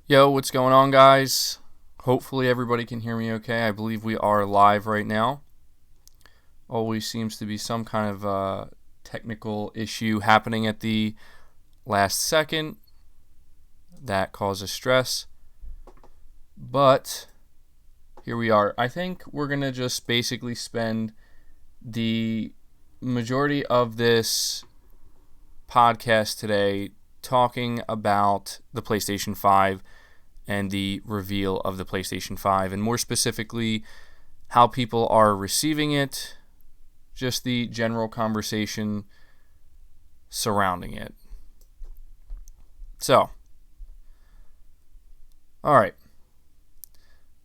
Yo, what's going on, guys? Hopefully everybody can hear me okay. I believe we are live right now. Always seems to be some kind of technical issue happening at the last second. That causes stress. But here we are. I think we're going to just basically spend the majority of this podcast today talking about the PlayStation 5 and the reveal of the PlayStation 5, and more specifically, how people are receiving it, just the general conversation surrounding it. So, all right.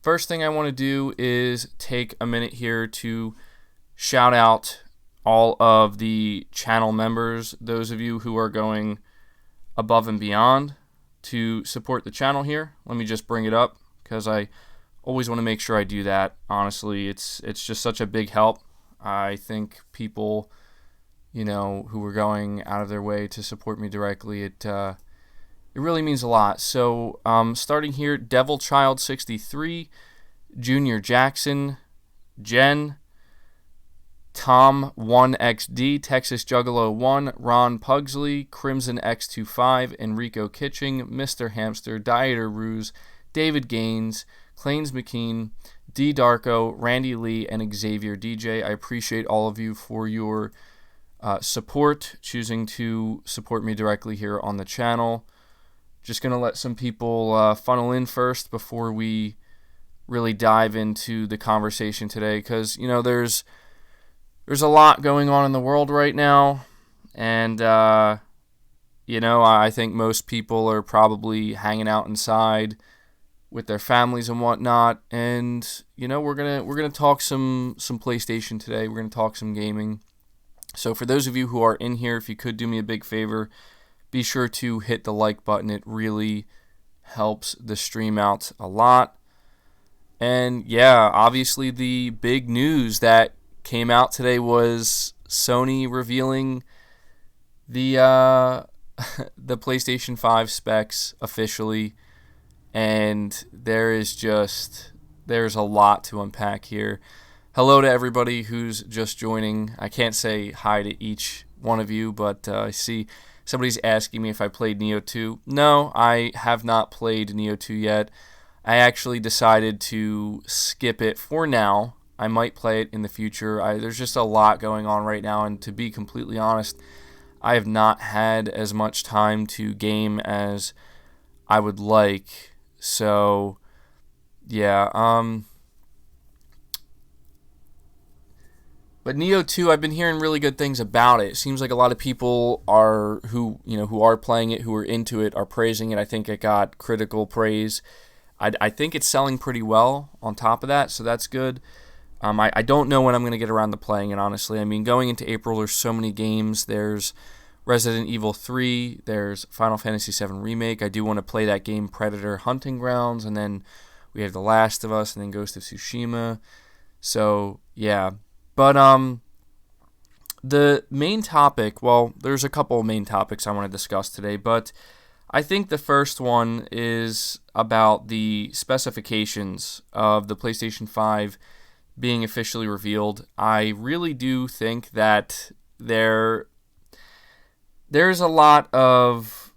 First thing I want to do is take a minute here to shout out all of the channel members, those of you who are going above and beyond to support the channel here. Let me just bring it up because I always want to make sure I do that. Honestly, it's just such a big help. I think people, who are going out of their way to support me directly, it really means a lot. So, starting here, Devil Child 63, Junior Jackson, Jen, Tom 1XD, Texas Juggalo 1, Ron Pugsley, Crimson X25, Enrico Kitching, Mr. Hamster, Dieter Ruse, David Gaines, Clains McKean, D. Darko, Randy Lee, and Xavier DJ. I appreciate all of you for your support, choosing to support me directly here on the channel. Just going to let some people funnel in first before we really dive into the conversation today, because, there's a lot going on in the world right now, and, I think most people are probably hanging out inside with their families and whatnot, and, we're gonna talk some PlayStation today. We're gonna talk some gaming. So for those of you who are in here, if you could do me a big favor, be sure to hit the like button. It really helps the stream out a lot. And yeah, obviously the big news that came out today was Sony revealing the the PlayStation 5 specs officially, and there's a lot to unpack here. Hello to everybody who's just joining. I can't say hi to each one of you, but I see somebody's asking me if I played Neo 2. No, I have not played Neo 2 yet. I actually decided to skip it for now. I might play it in the future. There's just a lot going on right now, and to be completely honest, I have not had as much time to game as I would like. So, yeah. But Neo 2, I've been hearing really good things about it. It seems like a lot of people who are playing it, who are into it, are praising it. I think it got critical praise. I think it's selling pretty well on top of that, so that's good. I don't know when I'm going to get around to playing it, honestly. I mean, going into April, there's so many games. There's Resident Evil 3. There's Final Fantasy 7 Remake. I do want to play that game, Predator Hunting Grounds. And then we have The Last of Us and then Ghost of Tsushima. So, yeah. But the main topic, well, there's a couple of main topics I want to discuss today. But I think the first one is about the specifications of the PlayStation 5 being officially revealed. I really do think that there's a lot of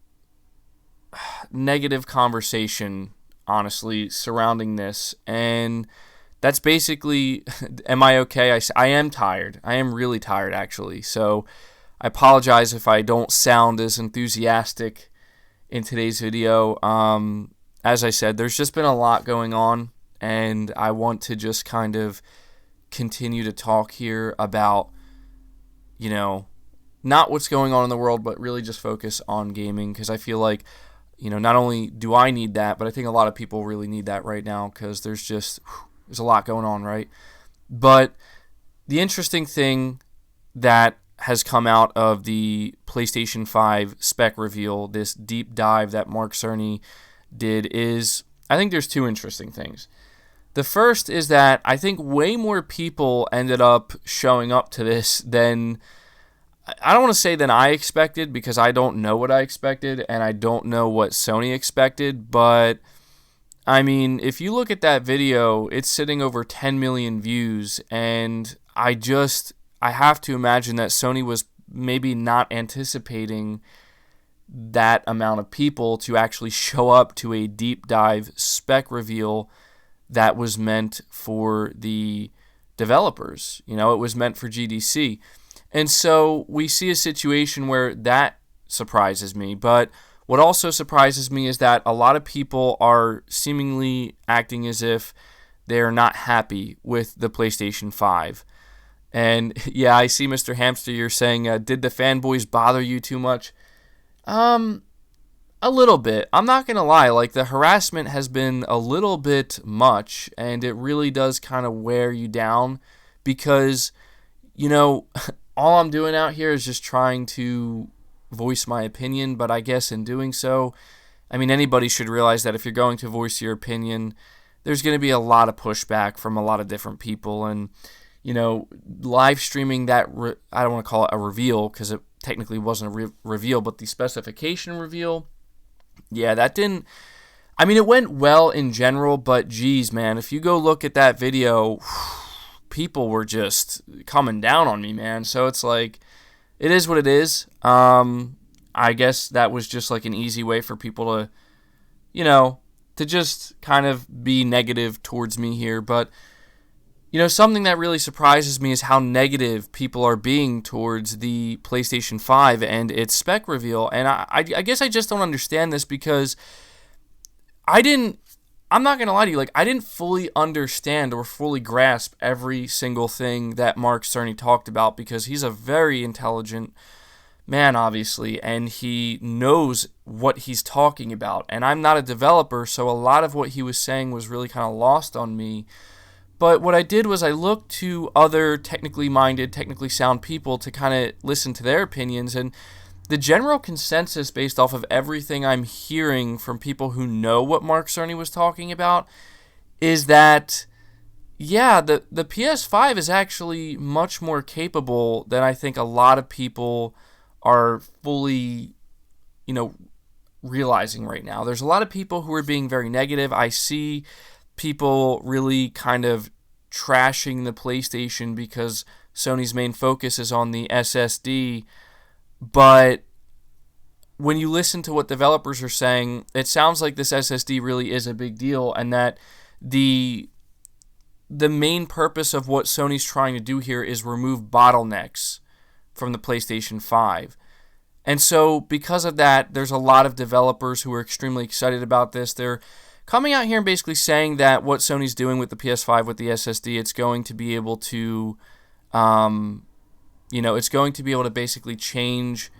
negative conversation, honestly, surrounding this, and that's basically, am I okay? I am tired. I am really tired, actually, so I apologize if I don't sound as enthusiastic in today's video. As I said, there's just been a lot going on, and I want to just kind of continue to talk here about, not what's going on in the world, but really just focus on gaming, because I feel like, not only do I need that, but I think a lot of people really need that right now, because there's a lot going on, right? But the interesting thing that has come out of the PlayStation 5 spec reveal, this deep dive that Mark Cerny did, is I think there's two interesting things. The first is that I think way more people ended up showing up to this than I don't want to say than I expected, because I don't know what I expected and I don't know what Sony expected, but I mean, if you look at that video, it's sitting over 10 million views, and I have to imagine that Sony was maybe not anticipating that amount of people to actually show up to a deep dive spec reveal that was meant for the developers. It was meant for GDC. And so we see a situation where that surprises me, but what also surprises me is that a lot of people are seemingly acting as if they're not happy with the PlayStation 5. And yeah, I see Mr. Hamster, you're saying, did the fanboys bother you too much? A little bit. I'm not going to lie, like the harassment has been a little bit much, and it really does kind of wear you down because, all I'm doing out here is just trying to voice my opinion, but I guess in doing so, I mean, anybody should realize that if you're going to voice your opinion, there's going to be a lot of pushback from a lot of different people, and, live streaming that, I don't want to call it a reveal because it technically wasn't a reveal, but the specification reveal, yeah, that didn't, I mean, it went well in general, but geez, man, if you go look at that video, people were just coming down on me, man. So it's like, it is what it is. I guess that was just like an easy way for people to, to just kind of be negative towards me here. But, something that really surprises me is how negative people are being towards the PlayStation 5 and its spec reveal. And I guess I just don't understand this because I'm not going to lie to you, like, I didn't fully understand or fully grasp every single thing that Mark Cerny talked about because he's a very intelligent man, obviously, and he knows what he's talking about. And I'm not a developer, so a lot of what he was saying was really kind of lost on me. But what I did was I looked to other technically minded, technically sound people to kind of listen to their opinions, and the general consensus based off of everything I'm hearing from people who know what Mark Cerny was talking about is that, yeah, the PS5 is actually much more capable than I think a lot of people are fully, realizing right now. There's a lot of people who are being very negative. I see people really kind of trashing the PlayStation because Sony's main focus is on the SSD. But when you listen to what developers are saying, it sounds like this SSD really is a big deal, and that the main purpose of what Sony's trying to do here is remove bottlenecks from the PlayStation 5. And so because of that, there's a lot of developers who are extremely excited about this. They're coming out here and basically saying that what Sony's doing with the PS5 with the SSD, it's going to be able to it's going to be able to basically change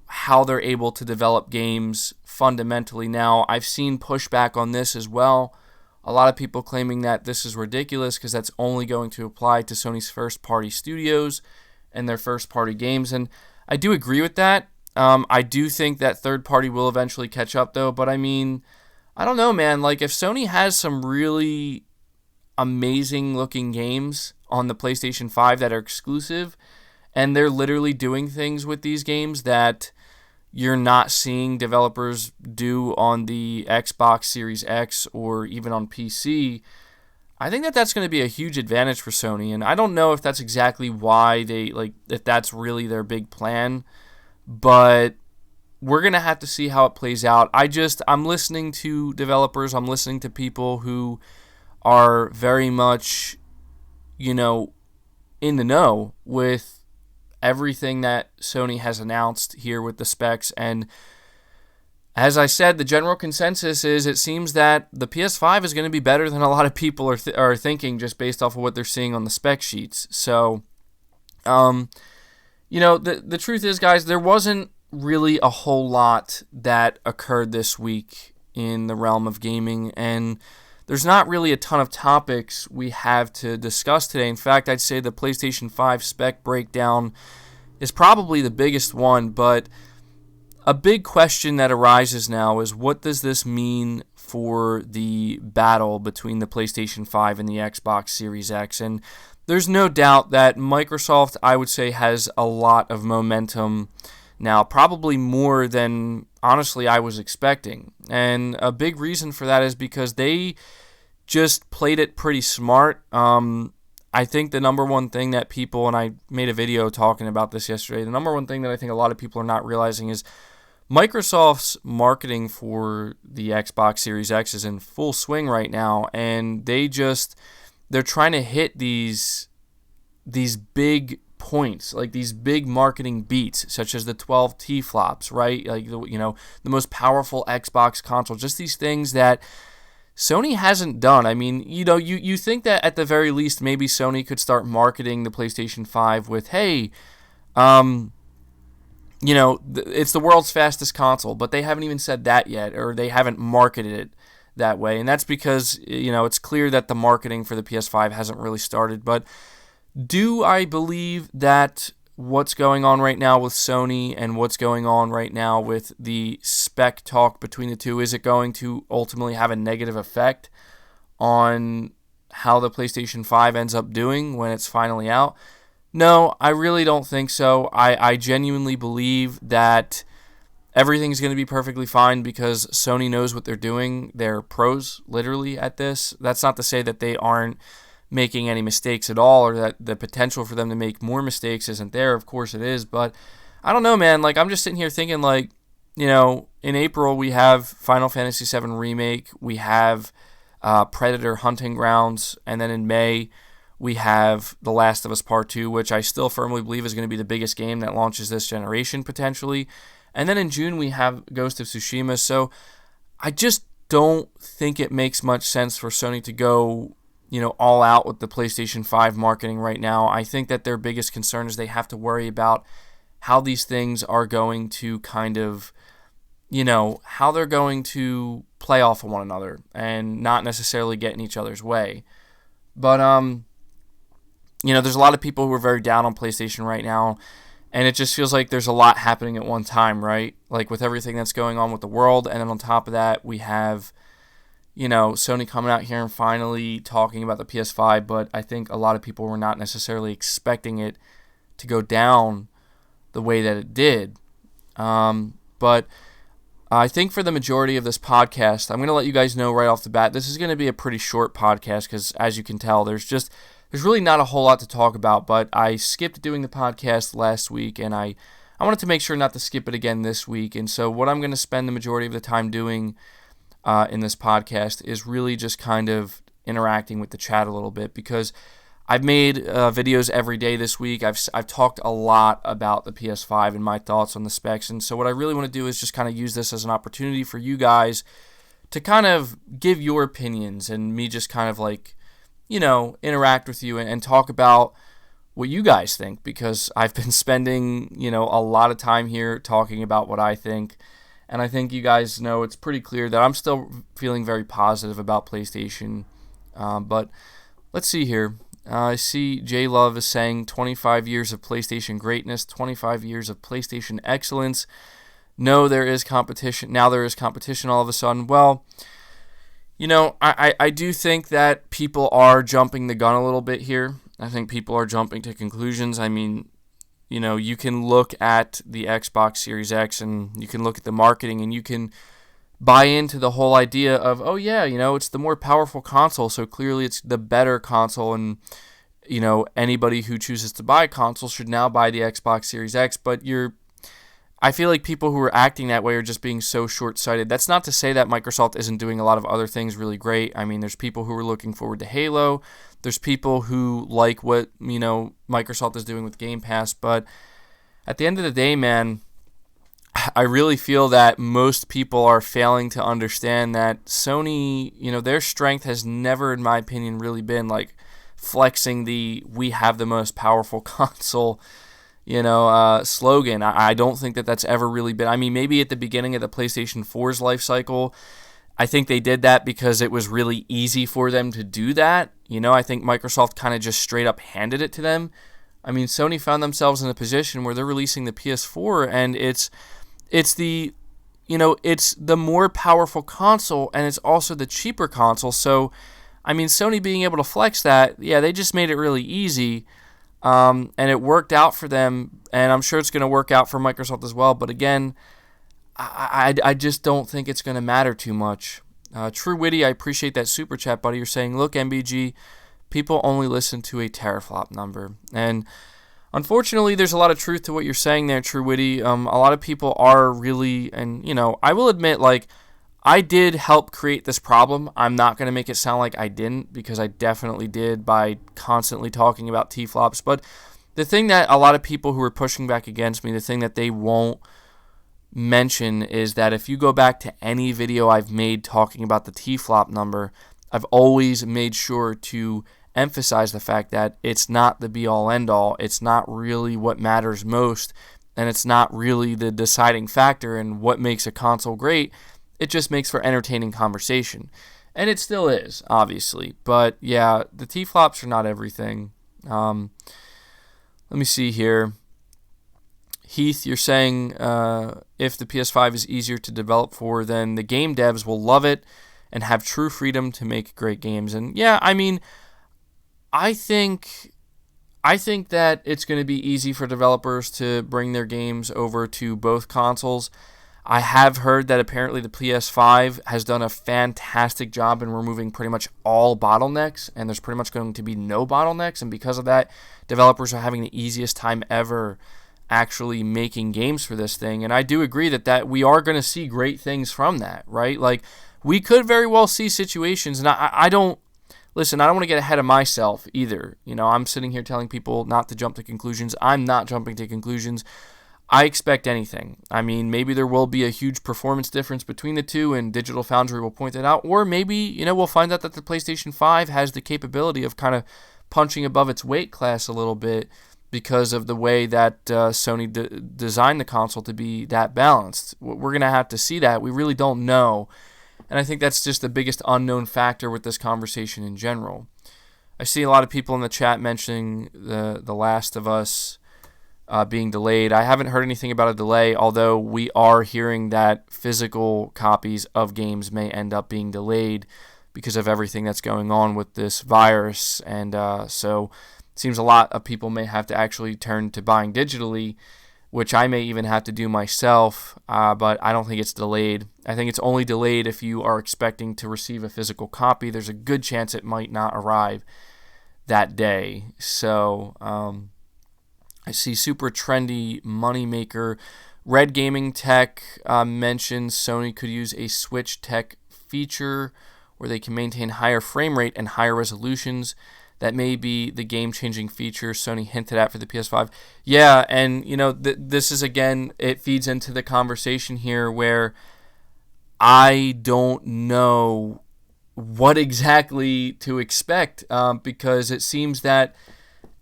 how they're able to develop games fundamentally. Now, I've seen pushback on this as well. A lot of people claiming that this is ridiculous because that's only going to apply to Sony's first-party studios and their first-party games. And I do agree with that. I do think that third-party will eventually catch up, though. But, I mean, I don't know, man. Like, if Sony has some really amazing-looking games on the PlayStation 5 that are exclusive, and they're literally doing things with these games that you're not seeing developers do on the Xbox Series X or even on PC, I think that that's going to be a huge advantage for Sony. And I don't know if that's exactly why if that's really their big plan, but we're going to have to see how it plays out. I'm listening to developers, I'm listening to people who are very much, in the know with everything that Sony has announced here with the specs. And as I said, the general consensus is it seems that the PS5 is going to be better than a lot of people are thinking just based off of what they're seeing on the spec sheets. So, the truth is, guys, there wasn't really a whole lot that occurred this week in the realm of gaming, and there's not really a ton of topics we have to discuss today. In fact, I'd say the PlayStation 5 spec breakdown is probably the biggest one, but a big question that arises now is what does this mean for the battle between the PlayStation 5 and the Xbox Series X? And there's no doubt that Microsoft, I would say, has a lot of momentum now, probably more than honestly I was expecting. And a big reason for that is because they just played it pretty smart. I think the number one thing that people, and I made a video talking about this yesterday, the number one thing that I think a lot of people are not realizing is Microsoft's marketing for the Xbox Series X is in full swing right now, and they're trying to hit these big points, like these big marketing beats, such as the 12 T-flops, right? Like, the most powerful Xbox console, just these things that Sony hasn't done. I mean, you think that at the very least maybe Sony could start marketing the PlayStation 5 with, hey, it's the world's fastest console, but they haven't even said that yet, or they haven't marketed it that way. And that's because, it's clear that the marketing for the PS5 hasn't really started. But do I believe that what's going on right now with Sony and what's going on right now with the spec talk between the two, is it going to ultimately have a negative effect on how the PlayStation 5 ends up doing when it's finally out? No, I really don't think so. I genuinely believe that everything's going to be perfectly fine because Sony knows what they're doing. They're pros, literally, at this. That's not to say that they aren't making any mistakes at all, or that the potential for them to make more mistakes isn't there. Of course it is, but I don't know, man. Like, I'm just sitting here thinking, like, in April we have Final Fantasy VII Remake, we have Predator Hunting Grounds, and then in May we have The Last of Us Part 2, which I still firmly believe is going to be the biggest game that launches this generation, potentially. And then in June, we have Ghost of Tsushima. So I just don't think it makes much sense for Sony to go, all out with the PlayStation 5 marketing right now. I think that their biggest concern is they have to worry about how these things are going to kind of, how they're going to play off of one another and not necessarily get in each other's way. But, there's a lot of people who are very down on PlayStation right now, and it just feels like there's a lot happening at one time, right? Like with everything that's going on with the world, and then on top of that, we have, Sony coming out here and finally talking about the PS5, but I think a lot of people were not necessarily expecting it to go down the way that it did. But I think for the majority of this podcast, I'm going to let you guys know right off the bat, this is going to be a pretty short podcast because, as you can tell, there's really not a whole lot to talk about, but I skipped doing the podcast last week, and I wanted to make sure not to skip it again this week. And so what I'm going to spend the majority of the time doing in this podcast is really just kind of interacting with the chat a little bit, because I've made videos every day this week. I've talked a lot about the PS5 and my thoughts on the specs, and so what I really want to do is just kind of use this as an opportunity for you guys to kind of give your opinions, and me just kind of like, interact with you and talk about what you guys think, because I've been spending, a lot of time here talking about what I think, and I think you guys know it's pretty clear that I'm still feeling very positive about PlayStation. But let's see here. I see J Love is saying 25 years of PlayStation greatness, 25 years of PlayStation excellence. No, there is competition. Now there is competition all of a sudden. Well, I do think that people are jumping the gun a little bit here. I think people are jumping to conclusions. I mean, you can look at the Xbox Series X and you can look at the marketing and you can buy into the whole idea of, oh yeah, it's the more powerful console, so clearly it's the better console, and anybody who chooses to buy a console should now buy the Xbox Series X. But I feel like people who are acting that way are just being so short-sighted. That's not to say that Microsoft isn't doing a lot of other things really great. I mean, there's people who are looking forward to Halo. There's people who like what, Microsoft is doing with Game Pass. But at the end of the day, man, I really feel that most people are failing to understand that Sony, their strength has never, in my opinion, really been like flexing we have the most powerful console slogan. I don't think that that's ever really been. I mean, maybe at the beginning of the PlayStation 4's life cycle, I think they did that because it was really easy for them to do that. I think Microsoft kind of just straight up handed it to them. I mean, Sony found themselves in a position where they're releasing the PS4, and it's the more powerful console, and it's also the cheaper console. So I mean, Sony being able to flex that, yeah, they just made it really easy, and it worked out for them, and I'm sure it's going to work out for Microsoft as well. But again, I just don't think it's going to matter too much. True Witty, I appreciate that super chat, buddy. You're saying, look, MBG, people only listen to a teraflop number. And unfortunately, there's a lot of truth to what you're saying there, True Witty. A lot of people are really, and, I will admit, like, I did help create this problem. I'm not going to make it sound like I didn't, because I definitely did by constantly talking about T-flops. But the thing that a lot of people who are pushing back against me, the thing that they won't mention is that if you go back to any video I've made talking about the T-flop number, I've always made sure to emphasize the fact that it's not the be-all end-all. It's not really what matters most, and it's not really the deciding factor in what makes a console great. It just makes for entertaining conversation. And it still is, obviously. But yeah, the T-flops are not everything. Let me see here. Heath, you're saying if the PS5 is easier to develop for, then the game devs will love it and have true freedom to make great games. And yeah, I mean, I think that it's going to be easy for developers to bring their games over to both consoles. I have heard that apparently the PS5 has done a fantastic job in removing pretty much all bottlenecks, and there's pretty much going to be no bottlenecks, and because of that, developers are having the easiest time ever actually making games for this thing. And I do agree that we are going to see great things from that, right? Like, we could very well see situations, and I don't want to get ahead of myself either. I'm sitting here telling people not to jump to conclusions. I'm not jumping to conclusions. I expect anything. I mean, maybe there will be a huge performance difference between the two, and Digital Foundry will point that out. Or maybe, we'll find out that the PlayStation 5 has the capability of kind of punching above its weight class a little bit because of the way that Sony designed the console to be that balanced. We're going to have to see that. We really don't know. And I think that's just the biggest unknown factor with this conversation in general. I see a lot of people in the chat mentioning the Last of Us being delayed. I haven't heard anything about a delay, although we are hearing that physical copies of games may end up being delayed because of everything that's going on with this virus. And so it seems a lot of people may have to actually turn to buying digitally, which I may even have to do myself, but I don't think it's delayed. I think it's only delayed if you are expecting to receive a physical copy. There's a good chance it might not arrive that day. So I see Super Trendy Moneymaker. Red Gaming Tech mentions Sony could use a Switch Tech feature where they can maintain higher frame rate and higher resolutions. That may be the game-changing feature Sony hinted at for the PS5. Yeah, and this is, again, it feeds into the conversation here where I don't know what exactly to expect because it seems that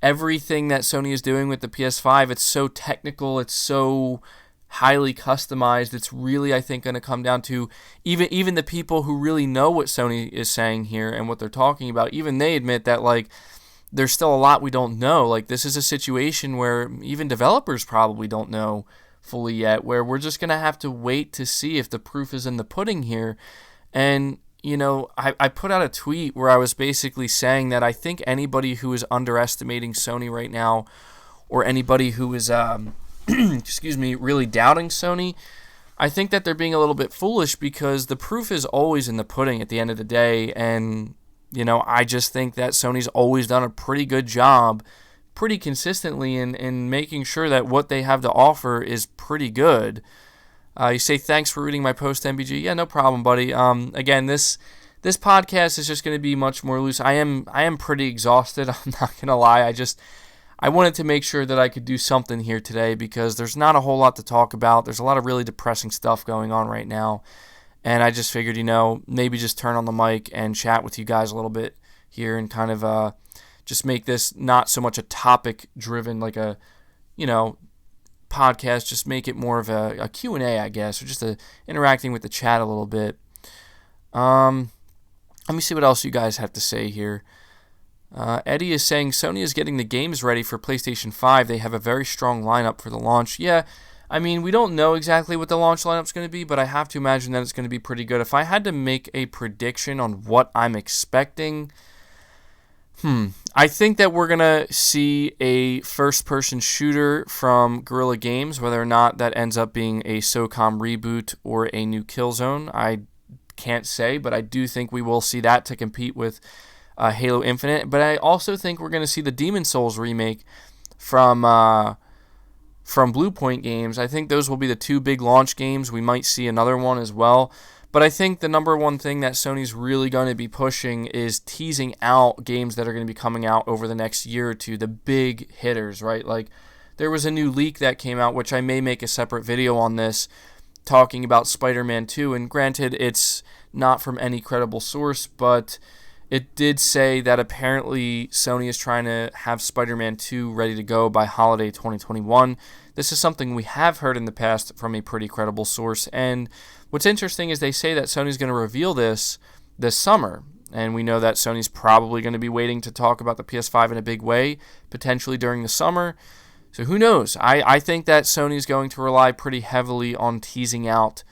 everything that Sony is doing with the PS5, it's so technical, it's so highly customized. It's really, I think, going to come down to even the people who really know what Sony is saying here and what they're talking about. Even they admit that, like, there's still a lot we don't know. Like, this is a situation where even developers probably don't know fully yet, where we're just going to have to wait to see if the proof is in the pudding here. And I put out a tweet where I was basically saying that I think anybody who is underestimating Sony right now, or anybody who is really doubting Sony, I think that they're being a little bit foolish, because the proof is always in the pudding at the end of the day. And I just think that Sony's always done a pretty good job, pretty consistently, in making sure that what they have to offer is pretty good. You say, thanks for reading my post, MBG. Yeah, no problem, buddy. Again, this podcast is just going to be much more loose. I am pretty exhausted. I'm not going to lie. I wanted to make sure that I could do something here today, because there's not a whole lot to talk about. There's a lot of really depressing stuff going on right now. And I just figured, maybe just turn on the mic and chat with you guys a little bit here, and kind of just make this not so much a topic-driven, like a, podcast, just make it more of a Q&A, I guess, or just interacting with the chat a little bit. Let me see what else you guys have to say here. Eddie is saying Sony is getting the games ready for PlayStation 5. They have a very strong lineup for the launch. Yeah, I mean, we don't know exactly what the launch lineup's going to be, but I have to imagine that it's going to be pretty good. If I had to make a prediction on what I'm expecting, I think that we're going to see a first-person shooter from Guerrilla Games, whether or not that ends up being a SOCOM reboot or a new Killzone. I can't say, but I do think we will see that to compete with Halo Infinite. But I also think we're going to see the Demon Souls remake from Bluepoint Games. I think those will be the two big launch games. We might see another one as well. But I think the number one thing that Sony's really going to be pushing is teasing out games that are going to be coming out over the next year or two, the big hitters, right? Like, there was a new leak that came out, which I may make a separate video on this, talking about Spider-Man 2. And granted, it's not from any credible source, but it did say that apparently Sony is trying to have Spider-Man 2 ready to go by holiday 2021. This is something we have heard in the past from a pretty credible source. And what's interesting is they say that Sony's going to reveal this summer. And we know that Sony's probably going to be waiting to talk about the PS5 in a big way, potentially during the summer. So who knows? I think that Sony's going to rely pretty heavily on teasing out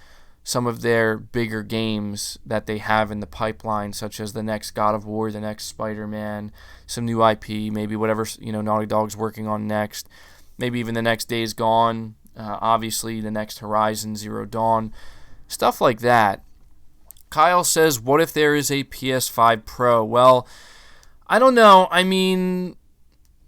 some of their bigger games that they have in the pipeline, such as the next God of War, the next Spider-Man, some new IP, maybe whatever Naughty Dog's working on next, maybe even the next Days Gone, obviously the next Horizon Zero Dawn, stuff like that. Kyle says, what if there is a PS5 Pro? Well, I don't know. I mean,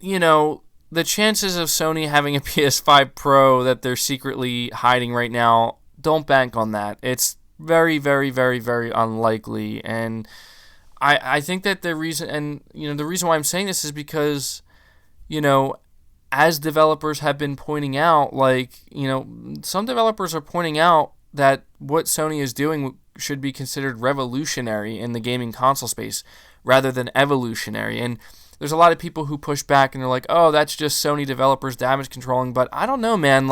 the chances of Sony having a PS5 Pro that they're secretly hiding right now, don't bank on that. It's very, very, very, very unlikely. And I think that the reason why I'm saying this is because, as developers have been pointing out, some developers are pointing out that what Sony is doing should be considered revolutionary in the gaming console space rather than evolutionary. And there's a lot of people who push back and they're like, oh, that's just Sony developers damage controlling. But I don't know, man.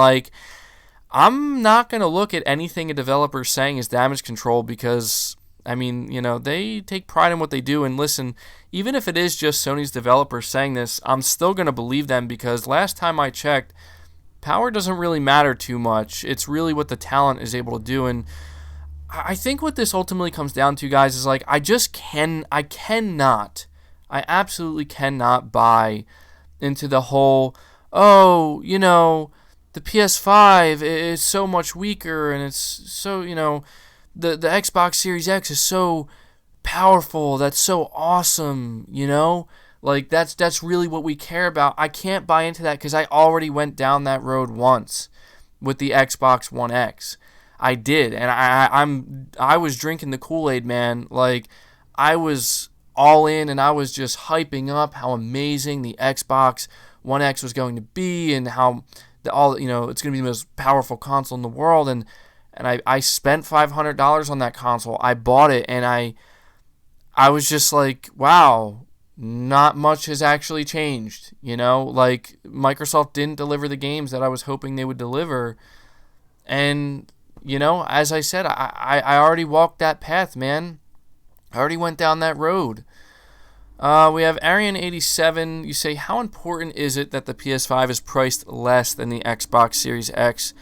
I'm not going to look at anything a developer's saying as damage control because, they take pride in what they do. And listen, even if it is just Sony's developers saying this, I'm still going to believe them because last time I checked, power doesn't really matter too much. It's really what the talent is able to do. And I think what this ultimately comes down to, guys, is I absolutely cannot buy into the whole, the PS5 is so much weaker and it's so, the Xbox Series X is so powerful, that's so awesome, that's really what we care about. I can't buy into that because I already went down that road once with the Xbox One X. I did, and I was drinking the Kool-Aid, man. I was all in, and I was just hyping up how amazing the Xbox One X was going to be, and how it's going to be the most powerful console in the world. And I spent $500 on that console. I bought it, and I was just like, wow, not much has actually changed. Microsoft didn't deliver the games that I was hoping they would deliver, and as I said, I already walked that path, man. I already went down that road. We have Arian87. You say, how important is it that the PS5 is priced less than the Xbox Series X,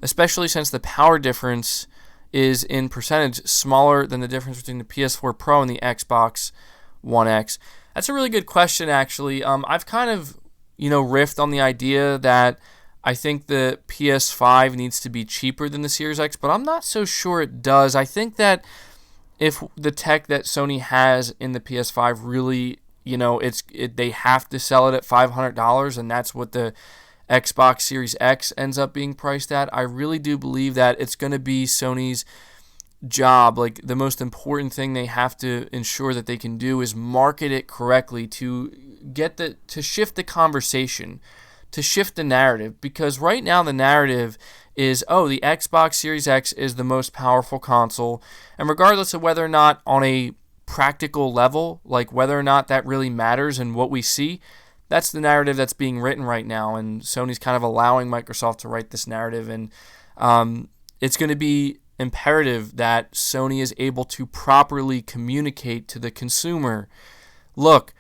especially since the power difference is in percentage smaller than the difference between the PS4 Pro and the Xbox One X? That's a really good question, actually. I've kind of, riffed on the idea that I think the PS5 needs to be cheaper than the Series X, but I'm not so sure it does. I think that if the tech that Sony has in the PS5 really, they have to sell it at $500, and that's what the Xbox Series X ends up being priced at, I really do believe that it's going to be Sony's job. The most important thing they have to ensure that they can do is market it correctly to shift the conversation, to shift the narrative, because right now the narrative is, the Xbox Series X is the most powerful console, and regardless of whether or not on a practical level, whether or not that really matters and what we see, that's the narrative that's being written right now, and Sony's kind of allowing Microsoft to write this narrative, and it's going to be imperative that Sony is able to properly communicate to the consumer, look,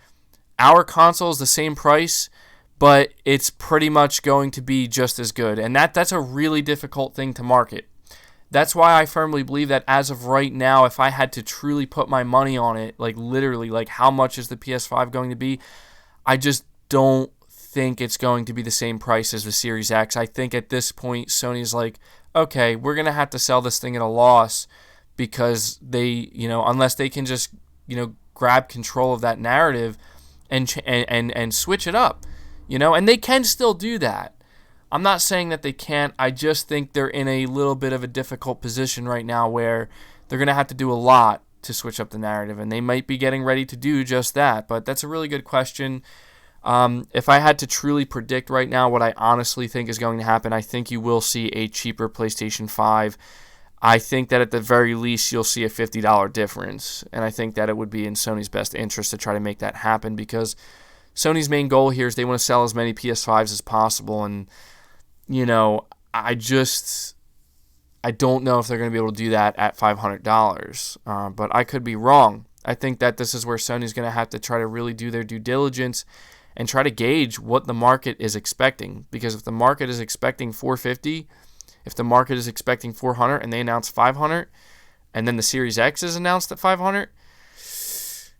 our console is the same price, but it's pretty much going to be just as good. And that's a really difficult thing to market. That's why I firmly believe that as of right now, if I had to truly put my money on it, like literally, like how much is the PS5 going to be, I just don't think it's going to be the same price as the Series X. I think at this point, Sony's like, okay, we're going to have to sell this thing at a loss because they, unless they can just, grab control of that narrative and switch it up, and they can still do that. I'm not saying that they can't. I just think they're in a little bit of a difficult position right now where they're going to have to do a lot to switch up the narrative, and they might be getting ready to do just that. But that's a really good question. If I had to truly predict right now what I honestly think is going to happen, I think you will see a cheaper PlayStation 5. I think that at the very least you'll see a $50 difference, and I think that it would be in Sony's best interest to try to make that happen because Sony's main goal here is they want to sell as many PS5s as possible, and I don't know if they're going to be able to do that at $500, but I could be wrong. I think that this is where Sony's going to have to try to really do their due diligence and try to gauge what the market is expecting, because if the market is expecting $450, if the market is expecting $400 and they announce $500, and then the Series X is announced at $500,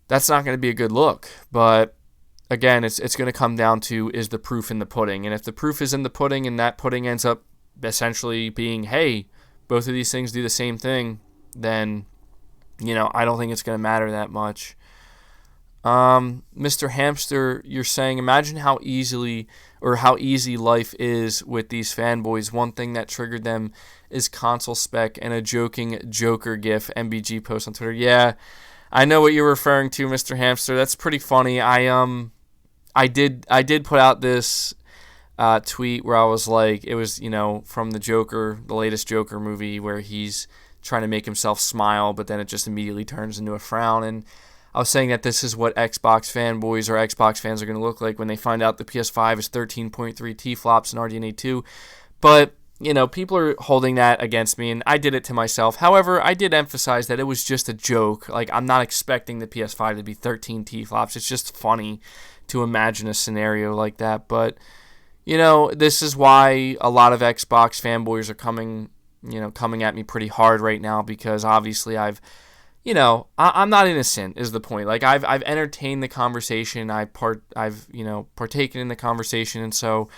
that's not going to be a good look. But again, it's going to come down to, is the proof in the pudding? And if the proof is in the pudding and that pudding ends up essentially being, hey, both of these things do the same thing, then, I don't think it's going to matter that much. Mr. Hamster, you're saying, imagine how easy life is with these fanboys. One thing that triggered them is console spec and a joking Joker gif MBG post on Twitter. Yeah, I know what you're referring to, Mr. Hamster. That's pretty funny. I did put out this tweet where I was like, it was, from the Joker, the latest Joker movie, where he's trying to make himself smile, but then it just immediately turns into a frown. And I was saying that this is what Xbox fanboys or Xbox fans are going to look like when they find out the PS5 is 13.3 T-flops and RDNA 2. But, people are holding that against me, and I did it to myself. However, I did emphasize that it was just a joke. Like, I'm not expecting the PS5 to be 13 T-flops. It's just funny to imagine a scenario like that. But, this is why a lot of Xbox fanboys are coming at me pretty hard right now, because obviously I'm not innocent is the point. Like, I've entertained the conversation. I've partaken in the conversation, and so,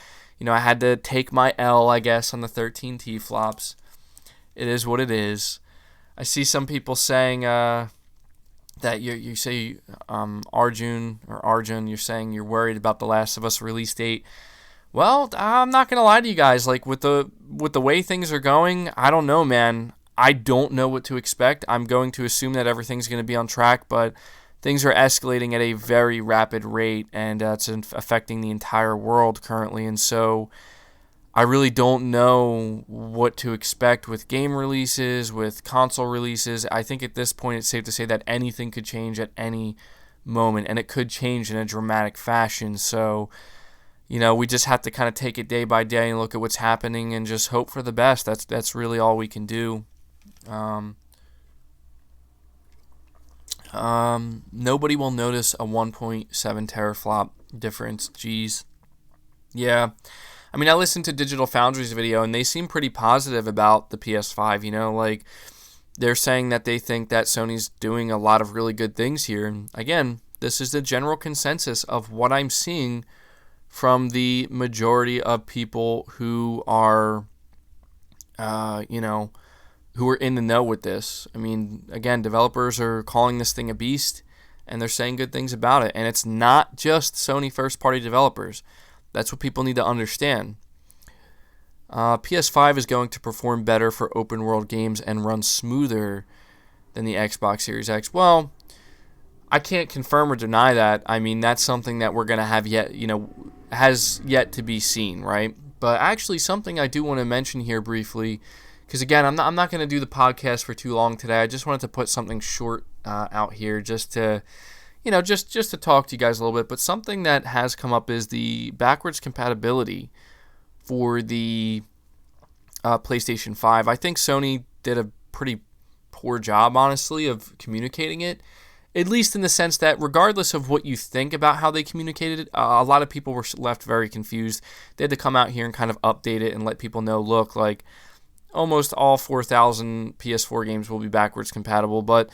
I had to take my L, I guess, on the 13 T-flops. It is what it is. I see some people saying that you say Arjun, you're saying you're worried about The Last of Us release date. Well, I'm not gonna lie to you guys. Like, with the way things are going, I don't know, man. I don't know what to expect. I'm going to assume that everything's going to be on track, but things are escalating at a very rapid rate, and it's affecting the entire world currently. And so I really don't know what to expect with game releases, with console releases. I think at this point it's safe to say that anything could change at any moment, and it could change in a dramatic fashion. So, we just have to kind of take it day by day and look at what's happening and just hope for the best. That's really all we can do. Nobody will notice a 1.7 teraflop difference. Jeez. Yeah. I mean, I listened to Digital Foundry's video, and they seem pretty positive about the PS5, like, they're saying that they think that Sony's doing a lot of really good things here. And again, this is the general consensus of what I'm seeing from the majority of people who are, who are in the know with this. I mean, again, developers are calling this thing a beast, and they're saying good things about it. And it's not just Sony first-party developers. That's what people need to understand. PS5 is going to perform better for open-world games and run smoother than the Xbox Series X. Well, I can't confirm or deny that. I mean, that's something that we're going to have has yet to be seen, right? But actually, something I do want to mention here briefly, because again, I'm not going to do the podcast for too long today. I just wanted to put something short out here, just to, just to talk to you guys a little bit. But something that has come up is the backwards compatibility for the PlayStation 5. I think Sony did a pretty poor job, honestly, of communicating it. at least in the sense that regardless of what you think about how they communicated it, a lot of people were left very confused. They had to come out here and kind of update it and let people know, look, like almost all 4,000 PS4 games will be backwards compatible. But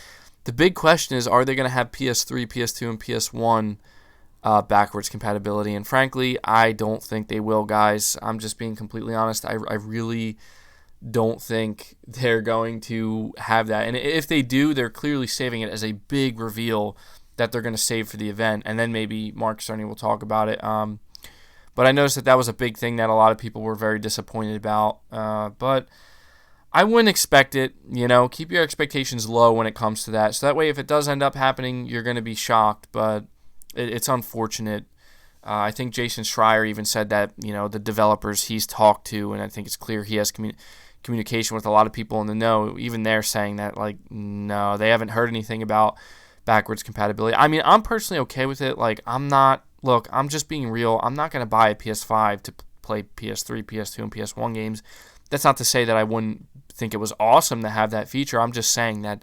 the big question is, are they going to have PS3, PS2, and PS1 backwards compatibility? And frankly, I don't think they will, guys. I'm just being completely honest. I really don't think they're going to have that. And if they do, they're clearly saving it as a big reveal that they're going to save for the event. And then maybe Mark Cerny will talk about it. But I noticed that was a big thing that a lot of people were very disappointed about. But I wouldn't expect it. Keep your expectations low when it comes to that. So that way, if it does end up happening, you're going to be shocked. But it's unfortunate. I think Jason Schreier even said that, the developers he's talked to, and I think it's clear he has communication with a lot of people in the know, even they're saying that, like, no, they haven't heard anything about backwards compatibility. I mean, I'm personally okay with it. Like, I'm just being real. I'm not going to buy a PS5 to play PS3, PS2, and PS1 games. That's not to say that I wouldn't think it was awesome to have that feature. I'm just saying that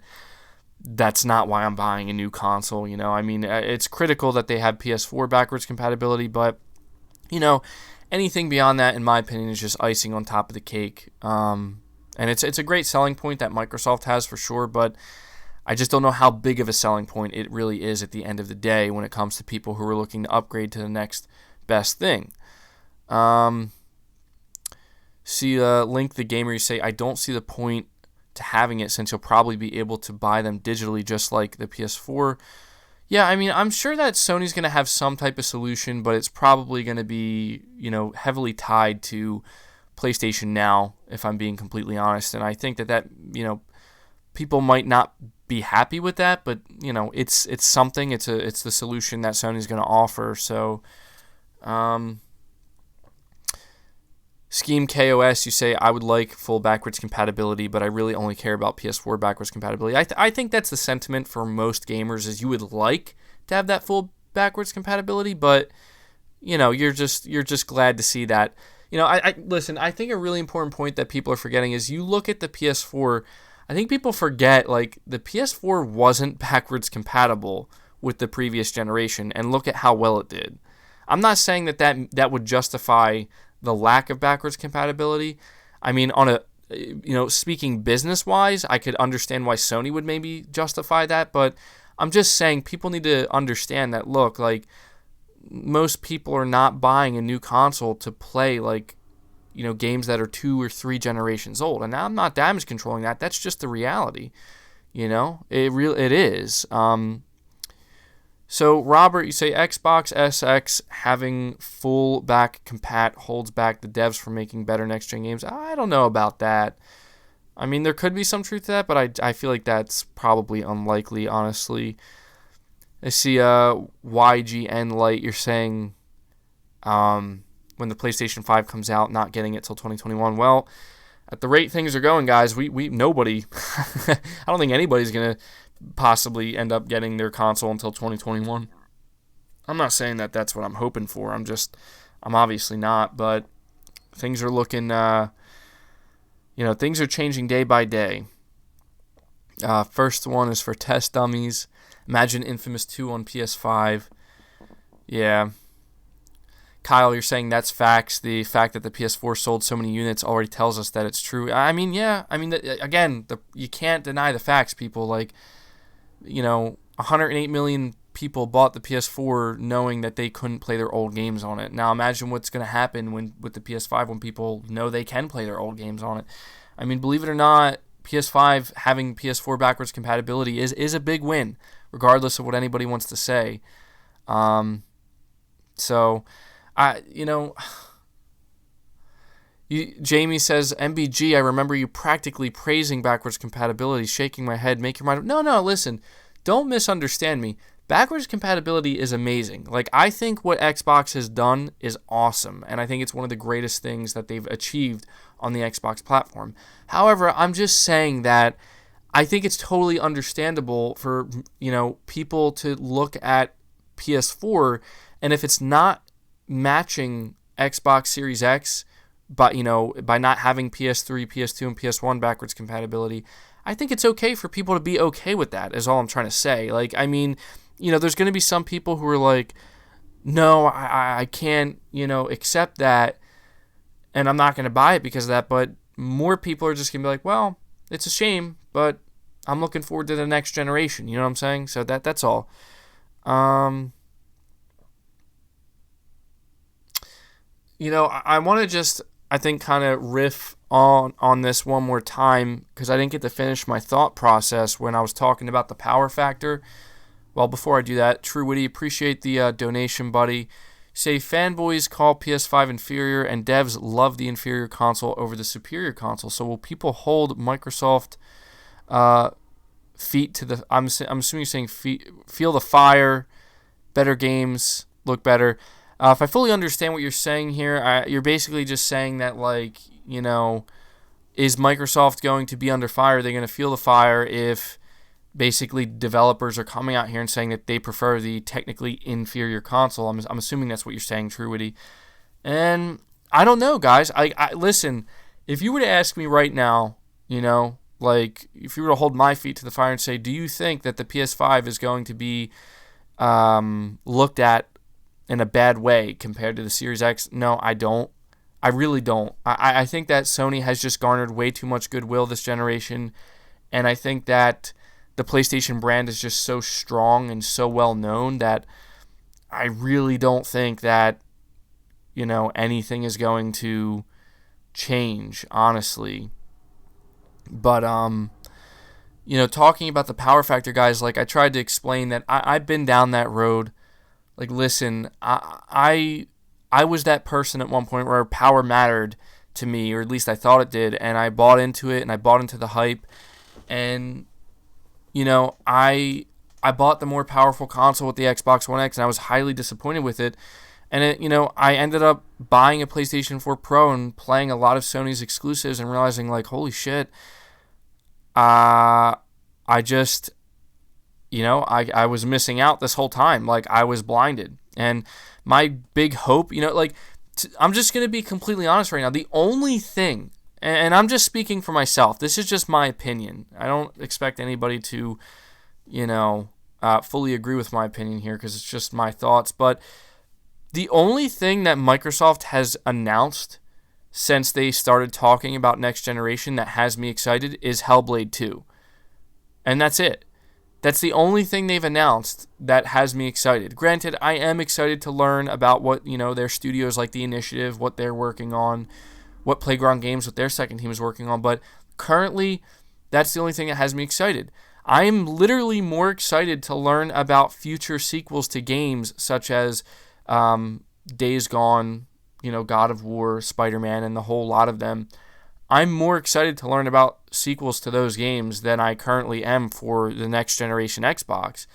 that's not why I'm buying a new console. I mean, it's critical that they have PS4 backwards compatibility, but, anything beyond that, in my opinion, is just icing on top of the cake. And it's a great selling point that Microsoft has for sure, but I just don't know how big of a selling point it really is at the end of the day when it comes to people who are looking to upgrade to the next best thing. Link the Gamer, you say, I don't see the point to having it since you'll probably be able to buy them digitally just like the PS4. Yeah, I mean, I'm sure that Sony's going to have some type of solution, but it's probably going to be, heavily tied to PlayStation Now, if I'm being completely honest. And I think that people might not be happy with that, but, it's something. It's the solution that Sony's going to offer. So, Scheme KOS, you say, I would like full backwards compatibility, but I really only care about PS4 backwards compatibility. I think that's the sentiment for most gamers, is you would like to have that full backwards compatibility, but you're just glad to see that. Listen, I think a really important point that people are forgetting is you look at the PS4. I think people forget, like, the PS4 wasn't backwards compatible with the previous generation, and look at how well it did. I'm not saying that would justify the lack of backwards compatibility. I mean, on speaking business-wise, I could understand why Sony would maybe justify that, but I'm just saying people need to understand that, look, like, most people are not buying a new console to play, like, games that are 2 or 3 generations old. And now I'm not damage controlling that. That's just the reality. It is. So, Robert, you say Xbox SX having full back compat holds back the devs from making better next-gen games. I don't know about that. I mean, there could be some truth to that, but I feel like that's probably unlikely, honestly. I see YGN Light, you're saying when the PlayStation 5 comes out, not getting it till 2021. Well, at the rate things are going, guys, we nobody, I don't think anybody's going to possibly end up getting their console until 2021. I'm not saying that that's what I'm hoping for. I'm obviously not, but things are looking, things are changing day by day. First one is for test dummies. Imagine Infamous 2 on PS5. Yeah. Kyle, you're saying that's facts. The fact that the PS4 sold so many units already tells us that it's true. I mean, yeah. I mean, again, you can't deny the facts, people. Like, 108 million people bought the PS4 knowing that they couldn't play their old games on it. Now imagine what's going to happen with the PS5 when people know they can play their old games on it. I mean, believe it or not, PS5 having PS4 backwards compatibility is a big win, regardless of what anybody wants to say. Jamie says, MBG, I remember you practically praising backwards compatibility, shaking my head, make your mind up. No, listen, don't misunderstand me. Backwards compatibility is amazing. Like, I think what Xbox has done is awesome, and I think it's one of the greatest things that they've achieved on the Xbox platform. However, I'm just saying that I think it's totally understandable for, people to look at PS4, and if it's not matching Xbox Series X, but by not having PS3, PS2, and PS1 backwards compatibility, I think it's okay for people to be okay with that, is all I'm trying to say. Like, I mean, there's going to be some people who are like, no, I can't, accept that, and I'm not going to buy it because of that. But more people are just going to be like, well, it's a shame, but I'm looking forward to the next generation. You know what I'm saying? So that's all. I want to just, I think, kind of riff on this one more time because I didn't get to finish my thought process when I was talking about the power factor. Well, before I do that, True Witty, appreciate the donation, buddy. Say fanboys call PS5 inferior and devs love the inferior console over the superior console. So will people hold Microsoft feet to the? I'm assuming you're saying feel the fire, better games look better. If I fully understand what you're saying here, you're basically just saying that, like, is Microsoft going to be under fire? Are they going to feel the fire if basically developers are coming out here and saying that they prefer the technically inferior console? I'm assuming that's what you're saying, True Witty. And I don't know, guys. I listen, if you were to ask me right now, like, if you were to hold my feet to the fire and say, do you think that the PS5 is going to be looked at in a bad way compared to the Series X? No, I don't. I really don't. I think that Sony has just garnered way too much goodwill this generation, and I think that the PlayStation brand is just so strong and so well known that I really don't think that, anything is going to change, honestly. But, talking about the power factor, guys, like, I tried to explain that I've been down that road. Like, listen, I was that person at one point where power mattered to me, or at least I thought it did, and I bought into it, and I bought into the hype, and, I bought the more powerful console with the Xbox One X, and I was highly disappointed with it, and I ended up buying a PlayStation 4 Pro and playing a lot of Sony's exclusives and realizing, like, holy shit, I just... I was missing out this whole time. Like, I was blinded. And my big hope, I'm just going to be completely honest right now. The only thing, and I'm just speaking for myself, this is just my opinion. I don't expect anybody to, fully agree with my opinion here because it's just my thoughts. But the only thing that Microsoft has announced since they started talking about next generation that has me excited is Hellblade 2. And that's it. That's the only thing they've announced that has me excited. Granted, I am excited to learn about what, their studios like The Initiative, what they're working on, what Playground Games, what their second team is working on. But currently, that's the only thing that has me excited. I am literally more excited to learn about future sequels to games such as Days Gone, God of War, Spider-Man, and the whole lot of them. I'm more excited to learn about sequels to those games than I currently am for the next generation Xbox.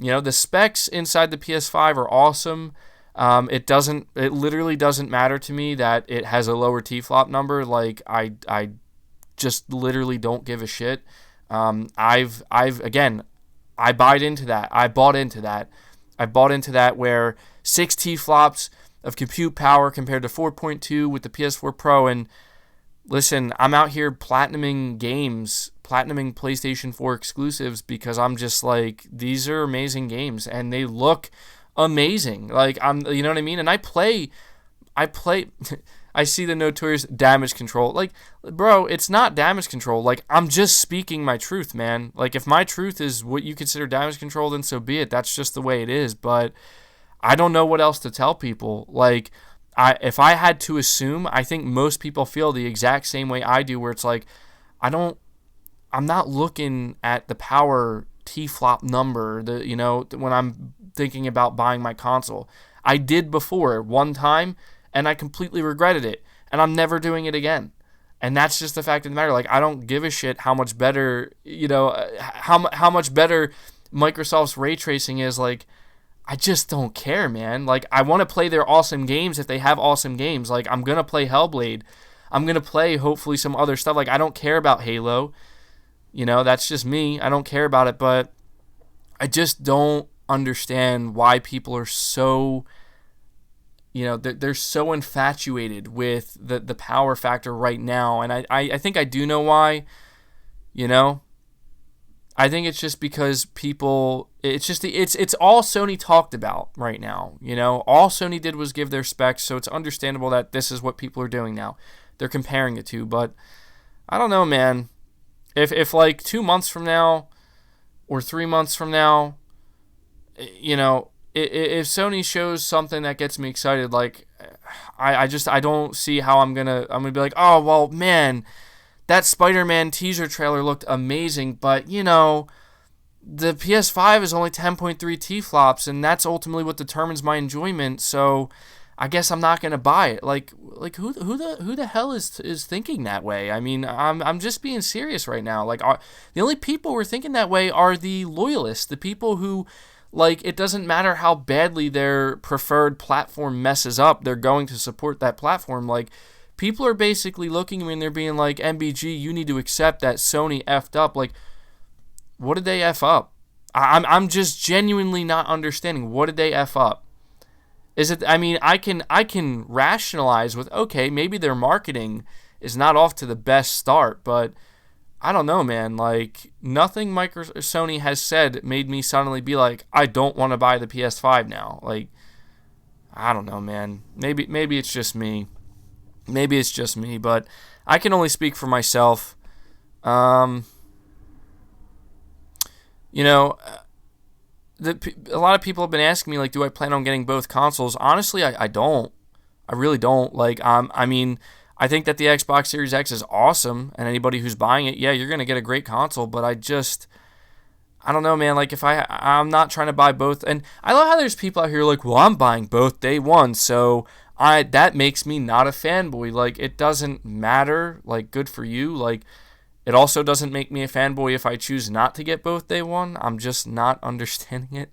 The specs inside the PS5 are awesome. It literally doesn't matter to me that it has a lower T-flop number. Like, I just literally don't give a shit. I bought into that. I bought into that where 6 T-flops of compute power compared to 4.2 with the PS4 Pro. And listen, I'm out here platinuming games, platinuming PlayStation 4 exclusives because I'm just like, these are amazing games and they look amazing. Like, you know what I mean? And I play, I see the notorious damage control. Like, bro, it's not damage control. Like, I'm just speaking my truth, man. Like, if my truth is what you consider damage control, then so be it. That's just the way it is. But I don't know what else to tell people. Like, if I had to assume, I think most people feel the exact same way I do, where it's like, I'm not looking at the power T-flop number, when I'm thinking about buying my console. I did before one time, and I completely regretted it, and I'm never doing it again. And that's just the fact of the matter. Like, I don't give a shit how much better, how much better Microsoft's ray tracing is. Like, I just don't care, man. Like, I want to play their awesome games if they have awesome games. Like, I'm going to play Hellblade. I'm going to play, hopefully, some other stuff. Like, I don't care about Halo. That's just me. I don't care about it, but I just don't understand why people are so, they're so infatuated with the power factor right now. And I think I do know why, I think it's just because people, it's all Sony talked about right now. All Sony did was give their specs, so it's understandable that this is what people are doing now. They're comparing it to, but I don't know, man. If like 2 months from now or 3 months from now, if Sony shows something that gets me excited, like I don't see how I'm gonna be like, oh well, man, that Spider-Man teaser trailer looked amazing, but the PS5 is only 10.3 T-flops, and that's ultimately what determines my enjoyment. So I guess I'm not gonna buy it. Like who the hell is thinking that way? I mean, I'm just being serious right now. Like, the only people who are thinking that way are the loyalists, the people who, like, it doesn't matter how badly their preferred platform messes up, they're going to support that platform. Like, people are basically looking at me and they're being like, MBG, you need to accept that Sony effed up. Like, what did they F up? I'm just genuinely not understanding. What did they F up? Is it? I mean, I can rationalize with, okay, maybe their marketing is not off to the best start, but I don't know, man. Like, nothing Sony has said made me suddenly be like, I don't want to buy the PS5 now. Like, I don't know, man. Maybe it's just me. Maybe it's just me, but I can only speak for myself. A lot of people have been asking me, like, do I plan on getting both consoles? Honestly, I don't. I really don't. Like, I mean, I think that the Xbox Series X is awesome, and anybody who's buying it, yeah, you're going to get a great console, but I don't know, man. Like, I'm not trying to buy both, and I love how there's people out here like, well, I'm buying both day one, so that makes me not a fanboy. Like, it doesn't matter. Like, good for you. Like, it also doesn't make me a fanboy if I choose not to get both day one. I'm just not understanding it.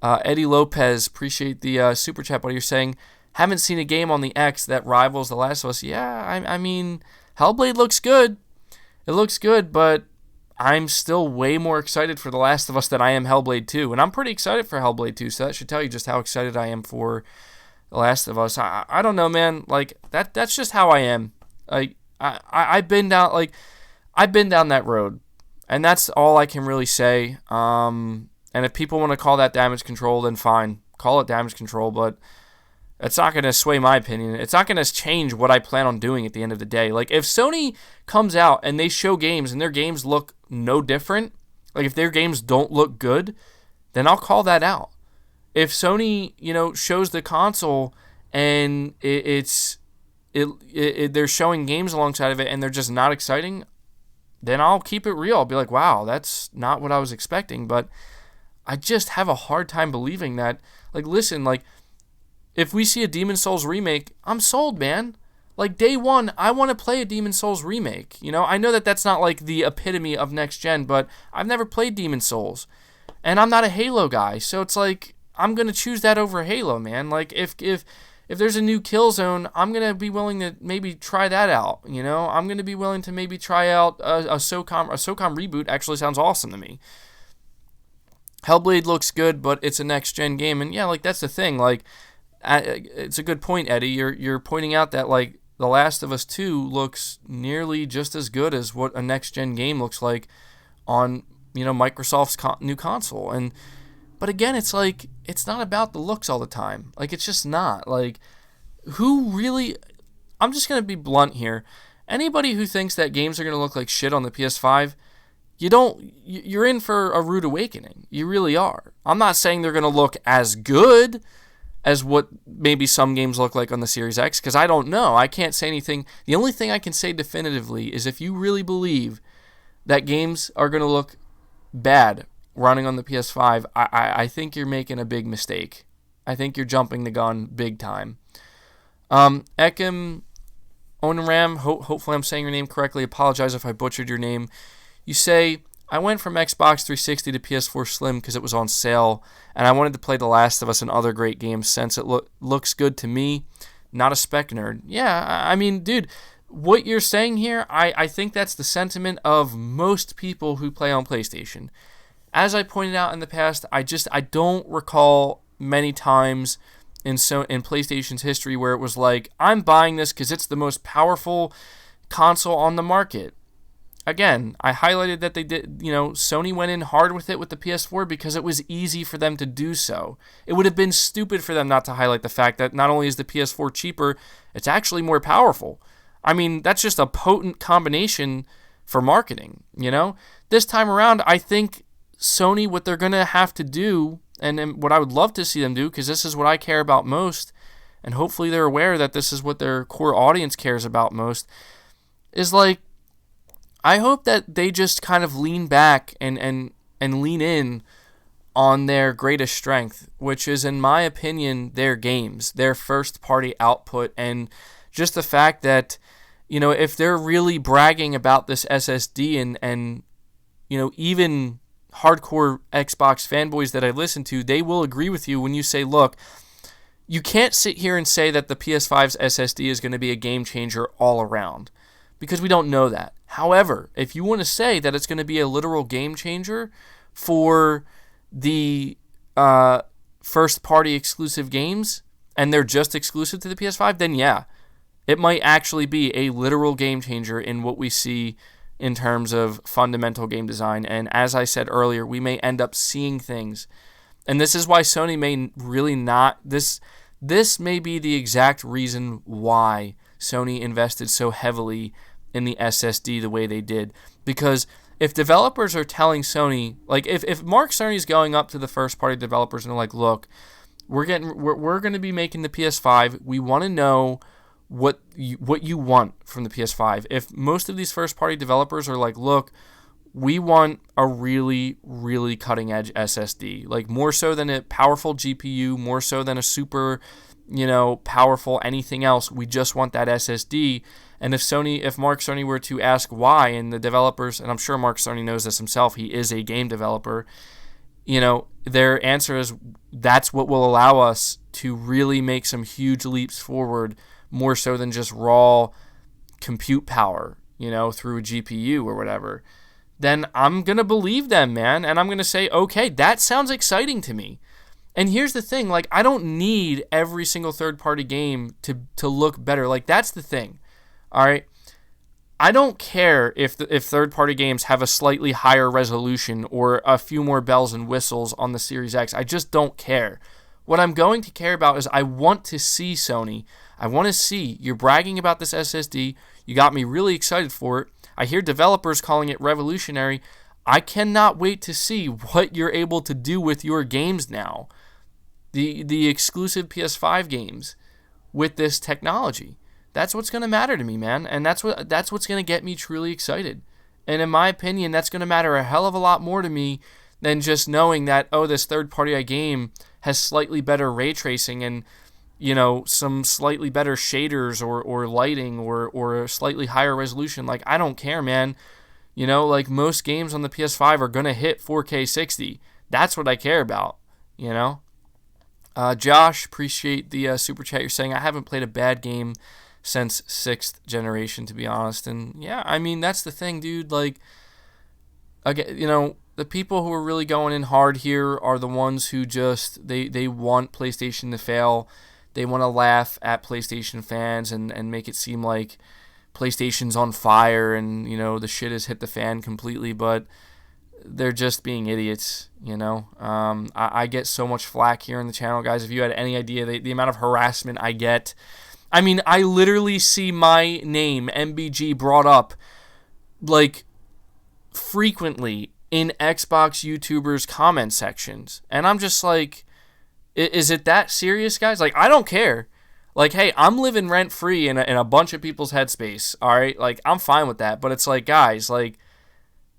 Eddie Lopez, appreciate the super chat, buddy. You're saying, haven't seen a game on the X that rivals The Last of Us. Yeah, I mean, Hellblade looks good. It looks good, but I'm still way more excited for The Last of Us than I am Hellblade 2. And I'm pretty excited for Hellblade 2, so that should tell you just how excited I am for The Last of Us. I don't know, man. Like, that's just how I am. Like, I've been down that road, and that's all I can really say. And if people want to call that damage control, then fine, call it damage control, but it's not going to sway my opinion. It's not going to change what I plan on doing at the end of the day. Like, if Sony comes out and they show games and their games look no different, like if their games don't look good, then I'll call that out. If Sony, shows the console and they're showing games alongside of it and they're just not exciting, then I'll keep it real. I'll be like, wow, that's not what I was expecting. But I just have a hard time believing that. Like, listen, like, if we see a Demon's Souls remake, I'm sold, man. Like, day one, I want to play a Demon's Souls remake. I know that that's not like the epitome of next gen, but I've never played Demon's Souls. And I'm not a Halo guy, so it's like, I'm going to choose that over Halo, man. Like, if there's a new Killzone, I'm going to be willing to maybe try that out, I'm going to be willing to maybe try out a SOCOM reboot. Actually sounds awesome to me. Hellblade looks good, but it's a next-gen game, and yeah, like, that's the thing. Like, it's a good point, Eddie. You're pointing out that, like, The Last of Us 2 looks nearly just as good as what a next-gen game looks like on, Microsoft's new console. But again, it's like, it's not about the looks all the time. Like, it's just not. Like, who really... I'm just going to be blunt here. Anybody who thinks that games are going to look like shit on the PS5, you're in for a rude awakening. You really are. I'm not saying they're going to look as good as what maybe some games look like on the Series X, because I don't know. I can't say anything. The only thing I can say definitively is if you really believe that games are going to look bad running on the PS5, I think you're making a big mistake. I think you're jumping the gun big time. Ekim Onram, hopefully I'm saying your name correctly. Apologize if I butchered your name. You say, I went from Xbox 360 to PS4 Slim because it was on sale, and I wanted to play The Last of Us and other great games since it looks good to me. Not a spec nerd. Yeah, I mean, dude, what you're saying here, I think that's the sentiment of most people who play on PlayStation. As I pointed out in the past, I don't recall many times in PlayStation's history where it was like, I'm buying this because it's the most powerful console on the market. again, I highlighted that they did, Sony went in hard with it with the PS4 because it was easy for them to do so. It would have been stupid for them not to highlight the fact that not only is the PS4 cheaper, it's actually more powerful. I mean, that's just a potent combination for marketing, This time around, I think Sony, what they're going to have to do, and what I would love to see them do, because this is what I care about most, and hopefully they're aware that this is what their core audience cares about most, is like, I hope that they just kind of lean back and lean in on their greatest strength, which is, in my opinion, their games, their first-party output, and just the fact that, if they're really bragging about this SSD and even hardcore Xbox fanboys that I listen to, they will agree with you when you say, look, you can't sit here and say that the PS5's SSD is going to be a game changer all around, because we don't know that. However, if you want to say that it's going to be a literal game changer for the first-party exclusive games, and they're just exclusive to the PS5, then yeah, it might actually be a literal game changer in what we see in terms of fundamental game design. And as I said earlier, we may end up seeing things. And this is why Sony may really not... This may be the exact reason why Sony invested so heavily in the SSD the way they did. Because if developers are telling Sony... Like, if Mark Cerny's going up to the first-party developers and they're like, look, we're going to be making the PS5. We want to know what you want from the PS5. If most of these first-party developers are like, look, we want a really, really cutting-edge SSD, like more so than a powerful GPU, more so than a super, powerful anything else. We just want that SSD. And if Mark Cerny were to ask why, and the developers, and I'm sure Mark Cerny knows this himself, he is a game developer, their answer is that's what will allow us to really make some huge leaps forward, more so than just raw compute power, through a GPU or whatever. Then I'm going to believe them, man. And I'm going to say, okay, that sounds exciting to me. And here's the thing, like, I don't need every single third-party game to look better. Like, that's the thing, all right? I don't care if third-party games have a slightly higher resolution or a few more bells and whistles on the Series X. I just don't care. What I'm going to care about is I want to see, Sony, I want to see, you're bragging about this SSD, you got me really excited for it, I hear developers calling it revolutionary, I cannot wait to see what you're able to do with your games now, the exclusive PS5 games, with this technology. That's what's going to matter to me, man, and that's what's going to get me truly excited. And in my opinion, that's going to matter a hell of a lot more to me than just knowing that, this third-party game has slightly better ray tracing and, some slightly better shaders or lighting or a slightly higher resolution. Like, I don't care, man. Like, most games on the PS5 are going to hit 4K 60. That's what I care about, Josh, appreciate the super chat. You're saying, I haven't played a bad game since 6th generation, to be honest. And, yeah, I mean, that's the thing, dude. Like, again, the people who are really going in hard here are the ones who just, they want PlayStation to fail. They want to laugh at PlayStation fans and make it seem like PlayStation's on fire and, the shit has hit the fan completely, but they're just being idiots, I get so much flack here on the channel, guys. If you had any idea the amount of harassment I get. I mean, I literally see my name, MBG, brought up, like, frequently in Xbox YouTubers' comment sections. And I'm just like, is it that serious, guys? Like, I don't care. Like, hey, I'm living rent-free in a bunch of people's headspace, all right? Like, I'm fine with that. But it's like, guys, like,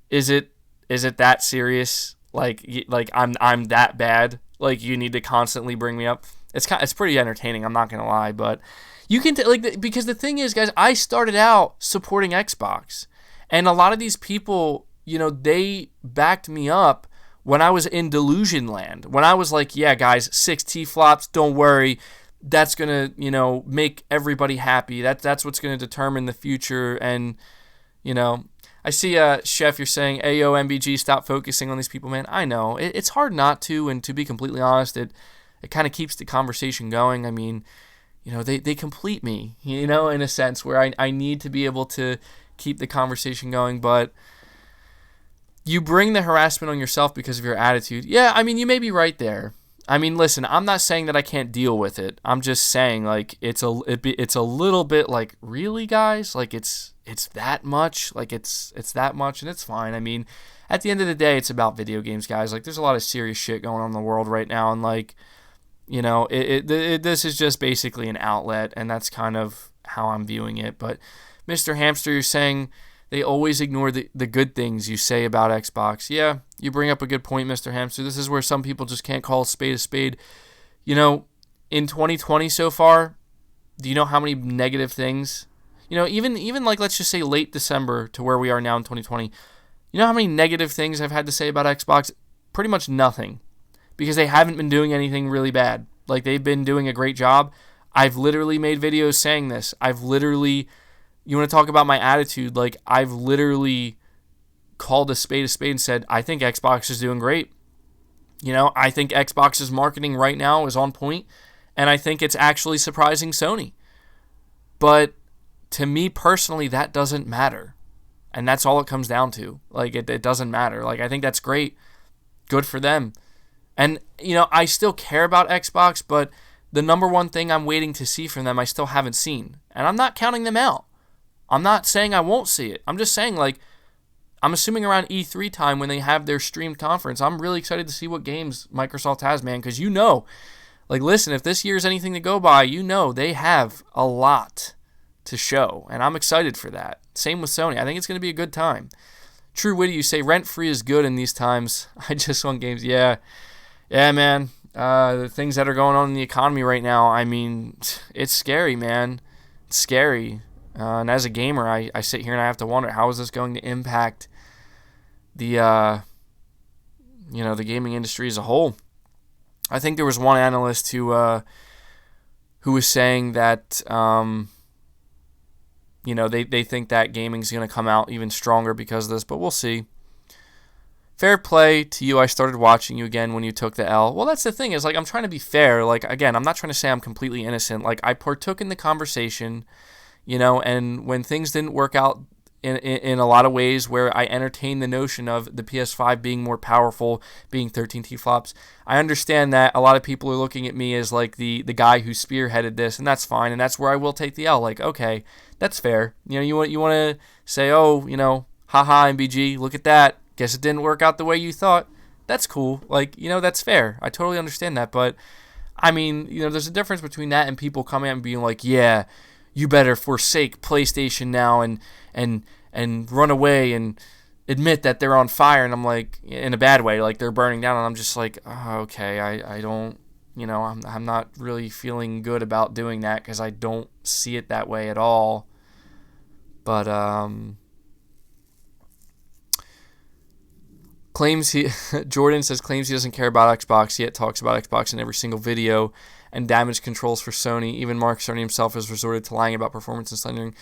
is it that serious? Like I'm that bad? Like, you need to constantly bring me up? It's pretty entertaining, I'm not going to lie. But you can, because the thing is, guys, I started out supporting Xbox. And a lot of these people, they backed me up when I was in delusion land. When I was like, yeah, guys, 6 T-flops, don't worry. That's going to, make everybody happy. That's what's going to determine the future. And, I see, Chef, you're saying, Ayo, MBG, stop focusing on these people, man. I know. It's hard not to, and to be completely honest, it kind of keeps the conversation going. I mean, they complete me, in a sense where I need to be able to keep the conversation going, but you bring the harassment on yourself because of your attitude. Yeah, I mean, you may be right there. I mean, listen, I'm not saying that I can't deal with it. I'm just saying, like, it's a little bit like, really, guys? Like, it's that much? Like, it's that much, and it's fine. I mean, at the end of the day, it's about video games, guys. Like, there's a lot of serious shit going on in the world right now, and, like, you know, this is just basically an outlet, and that's kind of how I'm viewing it. But, Mr. Hamster, you're saying they always ignore the good things you say about Xbox. Yeah, you bring up a good point, Mr. Hamster. This is where some people just can't call a spade a spade. You know, in 2020 so far, do you know how many negative things? You know, even like, let's just say late December to where we are now in 2020. You know how many negative things I've had to say about Xbox? Pretty much nothing. Because they haven't been doing anything really bad. Like, they've been doing a great job. I've literally made videos saying this. You want to talk about my attitude? Like, I've literally called a spade and said, I think Xbox is doing great. You know, I think Xbox's marketing right now is on point, and I think it's actually surprising Sony. But to me personally, that doesn't matter. And that's all it comes down to. Like, it doesn't matter. Like, I think that's great. Good for them. And, you know, I still care about Xbox, but the number one thing I'm waiting to see from them, I still haven't seen. And I'm not counting them out. I'm not saying I won't see it. I'm just saying, like, I'm assuming around E3 time when they have their streamed conference, I'm really excited to see what games Microsoft has, man, because you know, like, listen, if this year is anything to go by, you know they have a lot to show, and I'm excited for that. Same with Sony. I think it's going to be a good time. True Witty, you say rent-free is good in these times. I just want games. Yeah, man. The things that are going on in the economy right now, I mean, it's scary, man. It's scary. And as a gamer, I sit here and I have to wonder, how is this going to impact the the gaming industry as a whole? I think there was one analyst who was saying that they think that gaming's going to come out even stronger because of this, but we'll see. Fair play to you. I started watching you again when you took the L. Well, that's the thing, is, like, I'm trying to be fair. Like, again, I'm not trying to say I'm completely innocent. Like, I partook in the conversation. You know, and when things didn't work out in a lot of ways where I entertained the notion of the PS5 being more powerful, being 13 T-flops, I understand that a lot of people are looking at me as, like, the guy who spearheaded this, and that's fine, and that's where I will take the L. Like, okay, that's fair. You know, you want to say, oh, you know, haha, MBG, look at that. Guess it didn't work out the way you thought. That's cool. Like, you know, that's fair. I totally understand that, but, I mean, you know, there's a difference between that and people coming out and being like, yeah, you better forsake PlayStation now and run away and admit that they're on fire. And I'm like, in a bad way, like they're burning down. And I'm just like, oh, okay, I don't, you know, I'm not really feeling good about doing that because I don't see it that way at all. But Jordan says claims he doesn't care about Xbox, yet talks about Xbox in every single video, and damage controls for Sony. Even Mark Cerny himself has resorted to lying about performance and slandering.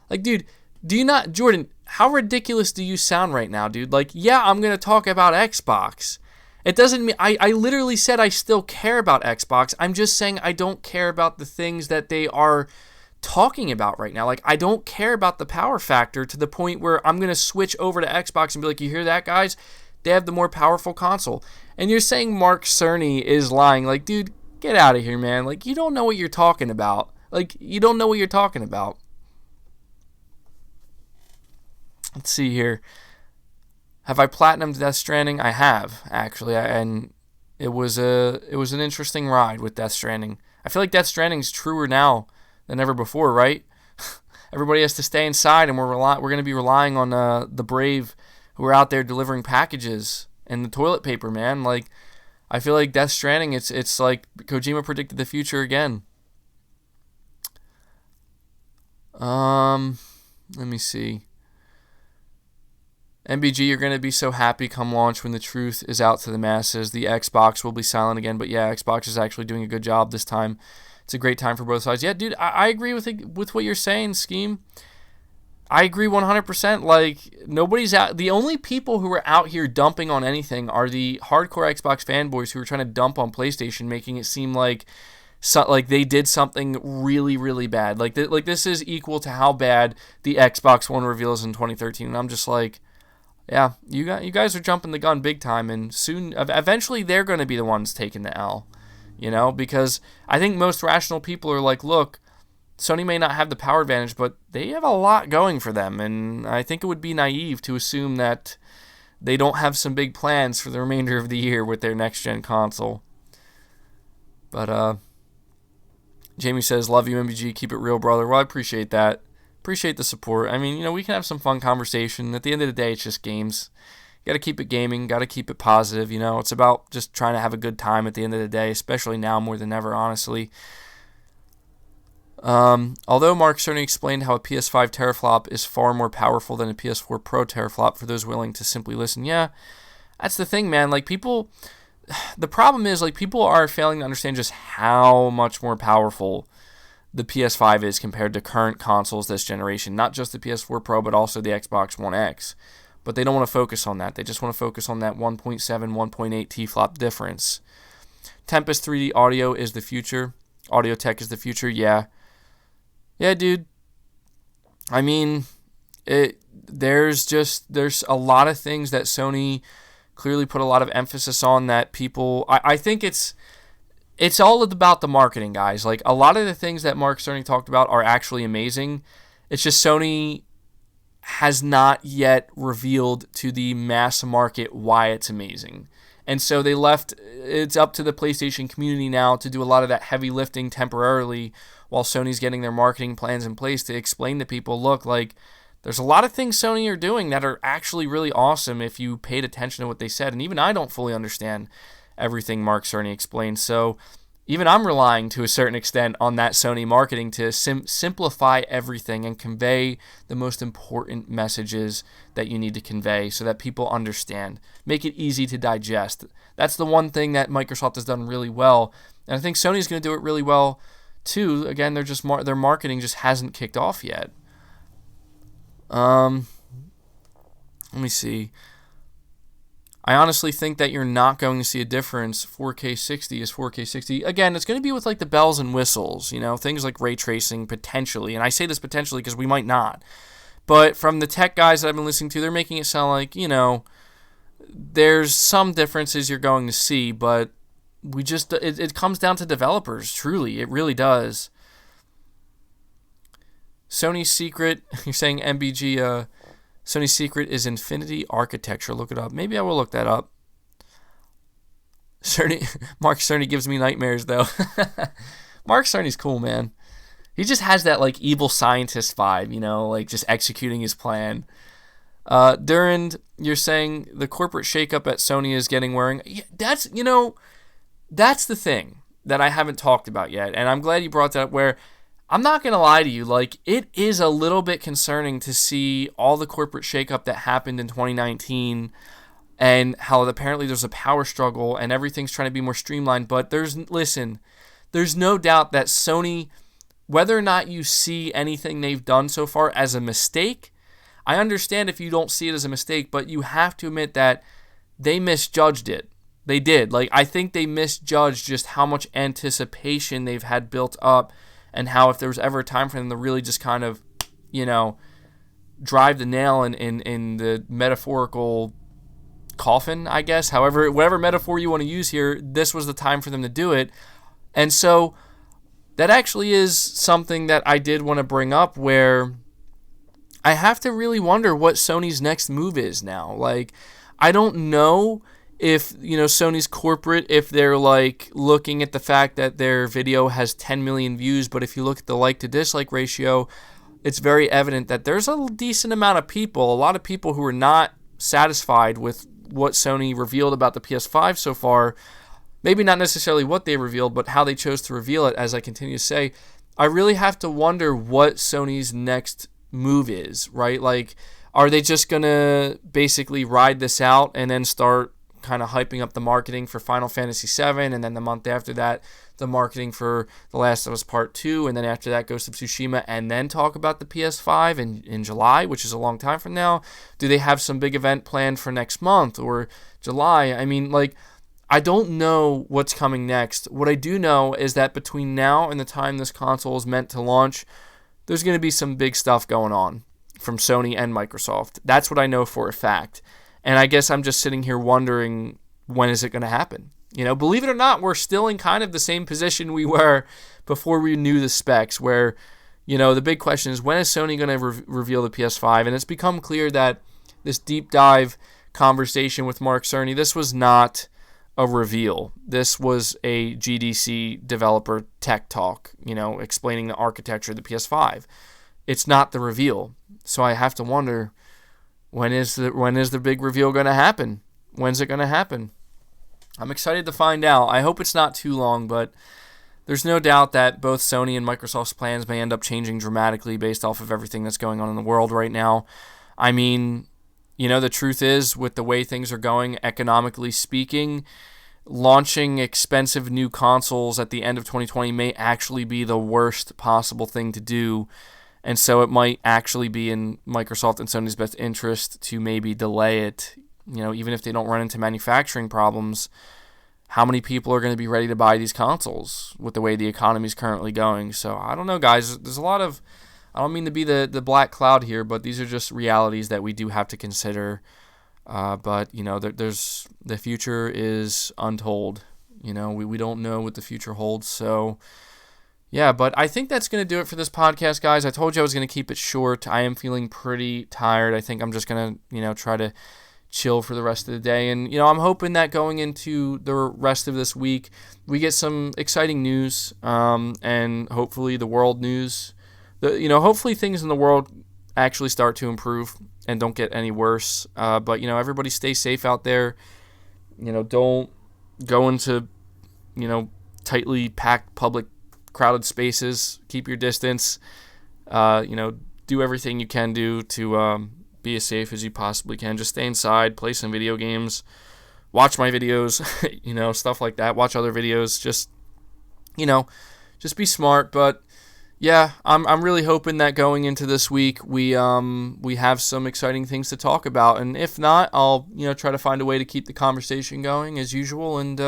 Like, dude, do you not, Jordan, how ridiculous do you sound right now, dude? Like, yeah, I'm going to talk about Xbox. It doesn't mean, I literally said I still care about Xbox. I'm just saying I don't care about the things that they are talking about right now. Like, I don't care about the power factor to the point where I'm going to switch over to Xbox and be like, you hear that, guys? They have the more powerful console. And you're saying Mark Cerny is lying. Like, dude, get out of here, man. Like, you don't know what you're talking about. Like, you don't know what you're talking about. Let's see here. Have I platinumed Death Stranding? I have, actually. And it was an interesting ride with Death Stranding. I feel like Death Stranding's truer now than ever before, right? Everybody has to stay inside, and we're going to be relying on the brave who are out there delivering packages and the toilet paper, man. Like, I feel like Death Stranding, it's like Kojima predicted the future again. Let me see. MBG, you're going to be so happy come launch when the truth is out to the masses. The Xbox will be silent again, but yeah, Xbox is actually doing a good job this time. It's a great time for both sides. Yeah, dude, I agree with what you're saying, Scheme. I agree 100%. Like, nobody's out. The only people who are out here dumping on anything are the hardcore Xbox fanboys who are trying to dump on PlayStation, making it seem like like they did something really, really bad. Like this is equal to how bad the Xbox One reveal is in 2013. And I'm just like, yeah, you guys are jumping the gun big time, and soon, eventually, they're going to be the ones taking the L, because I think most rational people are like, look, Sony may not have the power advantage, but they have a lot going for them, and I think it would be naive to assume that they don't have some big plans for the remainder of the year with their next-gen console. But, Jamie says, love you, MBG, keep it real, brother. Well, I appreciate that. Appreciate the support. I mean, we can have some fun conversation. At the end of the day, it's just games. You got to keep it gaming. Got to keep it positive. It's about just trying to have a good time at the end of the day, especially now more than ever, honestly. Although Mark Cerny explained how a PS5 teraflop is far more powerful than a PS4 Pro teraflop for those willing to simply listen. Yeah, that's the thing, man. Like, the problem is, like, people are failing to understand just how much more powerful the PS5 is compared to current consoles this generation. Not just the PS4 Pro, but also the Xbox One X. But they don't want to focus on that. They just want to focus on that 1.7, 1.8 T-flop difference. Tempest 3D audio is the future. Audio tech is the future, yeah. Yeah, dude. I mean, there's a lot of things that Sony clearly put a lot of emphasis on that people... I think it's all about the marketing, guys. Like, a lot of the things that Mark Cerny talked about are actually amazing. It's just Sony has not yet revealed to the mass market why it's amazing. And so it's up to the PlayStation community now to do a lot of that heavy lifting temporarily while Sony's getting their marketing plans in place to explain to people, look, like, there's a lot of things Sony are doing that are actually really awesome if you paid attention to what they said. And even I don't fully understand everything Mark Cerny explained. So even I'm relying to a certain extent on that Sony marketing to simplify everything and convey the most important messages that you need to convey so that people understand. Make it easy to digest. That's the one thing that Microsoft has done really well. And I think Sony's going to do it really well too. Again, their marketing just hasn't kicked off yet. Let me see. I honestly think that you're not going to see a difference. 4K 60 is 4K 60. Again, it's going to be with like the bells and whistles, things like ray tracing potentially. And I say this potentially because we might not. But from the tech guys that I've been listening to, they're making it sound like, there's some differences you're going to see, but it comes down to developers, truly. It really does. Sony's secret, you're saying MBG, Sony's secret is Infinity Architecture. Look it up. Maybe I will look that up. Mark Cerny gives me nightmares, though. Mark Cerny's cool, man. He just has that, like, evil scientist vibe, like just executing his plan. Durand, you're saying the corporate shakeup at Sony is getting worrying. Yeah, that's the thing that I haven't talked about yet, and I'm glad you brought that up, where I'm not going to lie to you, like, it is a little bit concerning to see all the corporate shakeup that happened in 2019 and how apparently there's a power struggle and everything's trying to be more streamlined. But there's no doubt that Sony, whether or not you see anything they've done so far as a mistake, I understand if you don't see it as a mistake, but you have to admit that they misjudged it. They did. Like, I think they misjudged just how much anticipation they've had built up, and how if there was ever a time for them to really just kind of, drive the nail in the metaphorical coffin, I guess. However, whatever metaphor you want to use here, this was the time for them to do it. And so that actually is something that I did want to bring up, where I have to really wonder what Sony's next move is now. Like, I don't know if, Sony's corporate, if they're like looking at the fact that their video has 10 million views, but if you look at the like to dislike ratio, it's very evident that there's a decent amount of people, a lot of people who are not satisfied with what Sony revealed about the PS5 so far. Maybe not necessarily what they revealed, but how they chose to reveal it, as I continue to say. I really have to wonder what Sony's next move is, right? Like, are they just going to basically ride this out and then start kind of hyping up the marketing for Final Fantasy VII, and then the month after that, the marketing for The Last of Us Part 2, and then after that, Ghost of Tsushima, and then talk about the PS5 in July, which is a long time from now? Do they have some big event planned for next month or July? I mean, like, I don't know what's coming next. What I do know is that between now and the time this console is meant to launch, there's going to be some big stuff going on from Sony and Microsoft. That's what I know for a fact. And I guess I'm just sitting here wondering, when is it going to happen? Believe it or not, we're still in kind of the same position we were before we knew the specs, where, the big question is, when is Sony going to reveal the PS5? And it's become clear that this deep dive conversation with Mark Cerny, this was not a reveal. This was a GDC developer tech talk, explaining the architecture of the PS5. It's not the reveal. So I have to wonder, when is the big reveal going to happen? When's it going to happen? I'm excited to find out. I hope it's not too long, but there's no doubt that both Sony and Microsoft's plans may end up changing dramatically based off of everything that's going on in the world right now. I mean, the truth is, with the way things are going, economically speaking, launching expensive new consoles at the end of 2020 may actually be the worst possible thing to do. And so it might actually be in Microsoft and Sony's best interest to maybe delay it. Even if they don't run into manufacturing problems, how many people are going to be ready to buy these consoles with the way the economy is currently going? So I don't know, guys. There's a lot of, I don't mean to be the black cloud here, but these are just realities that we do have to consider. But there's the future is untold. We don't know what the future holds. So yeah, but I think that's going to do it for this podcast, guys. I told you I was going to keep it short. I am feeling pretty tired. I think I'm just going to try to chill for the rest of the day. And, I'm hoping that going into the rest of this week, we get some exciting news, and hopefully the world news. Hopefully things in the world actually start to improve and don't get any worse. But, everybody stay safe out there. Don't go into, tightly packed public crowded spaces. Keep your distance. Do everything you can do to be as safe as you possibly can. Just stay inside, play some video games, watch my videos, stuff like that. Watch other videos. Just be smart. But yeah, I'm really hoping that going into this week we have some exciting things to talk about. And if not, I'll try to find a way to keep the conversation going as usual. And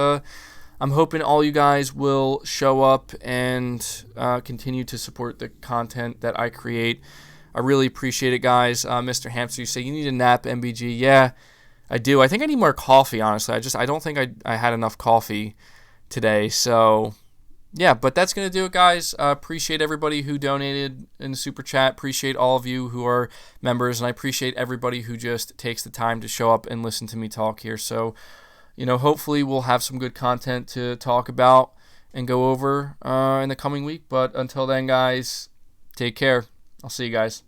I'm hoping all you guys will show up and continue to support the content that I create. I really appreciate it, guys. Mr. Hamster, you say you need a nap, MBG. Yeah, I do. I think I need more coffee, honestly. I don't think I had enough coffee today. So, yeah, but that's going to do it, guys. Appreciate everybody who donated in the Super Chat. Appreciate all of you who are members, and I appreciate everybody who just takes the time to show up and listen to me talk here. So, hopefully we'll have some good content to talk about and go over in the coming week. But until then, guys, take care. I'll see you guys.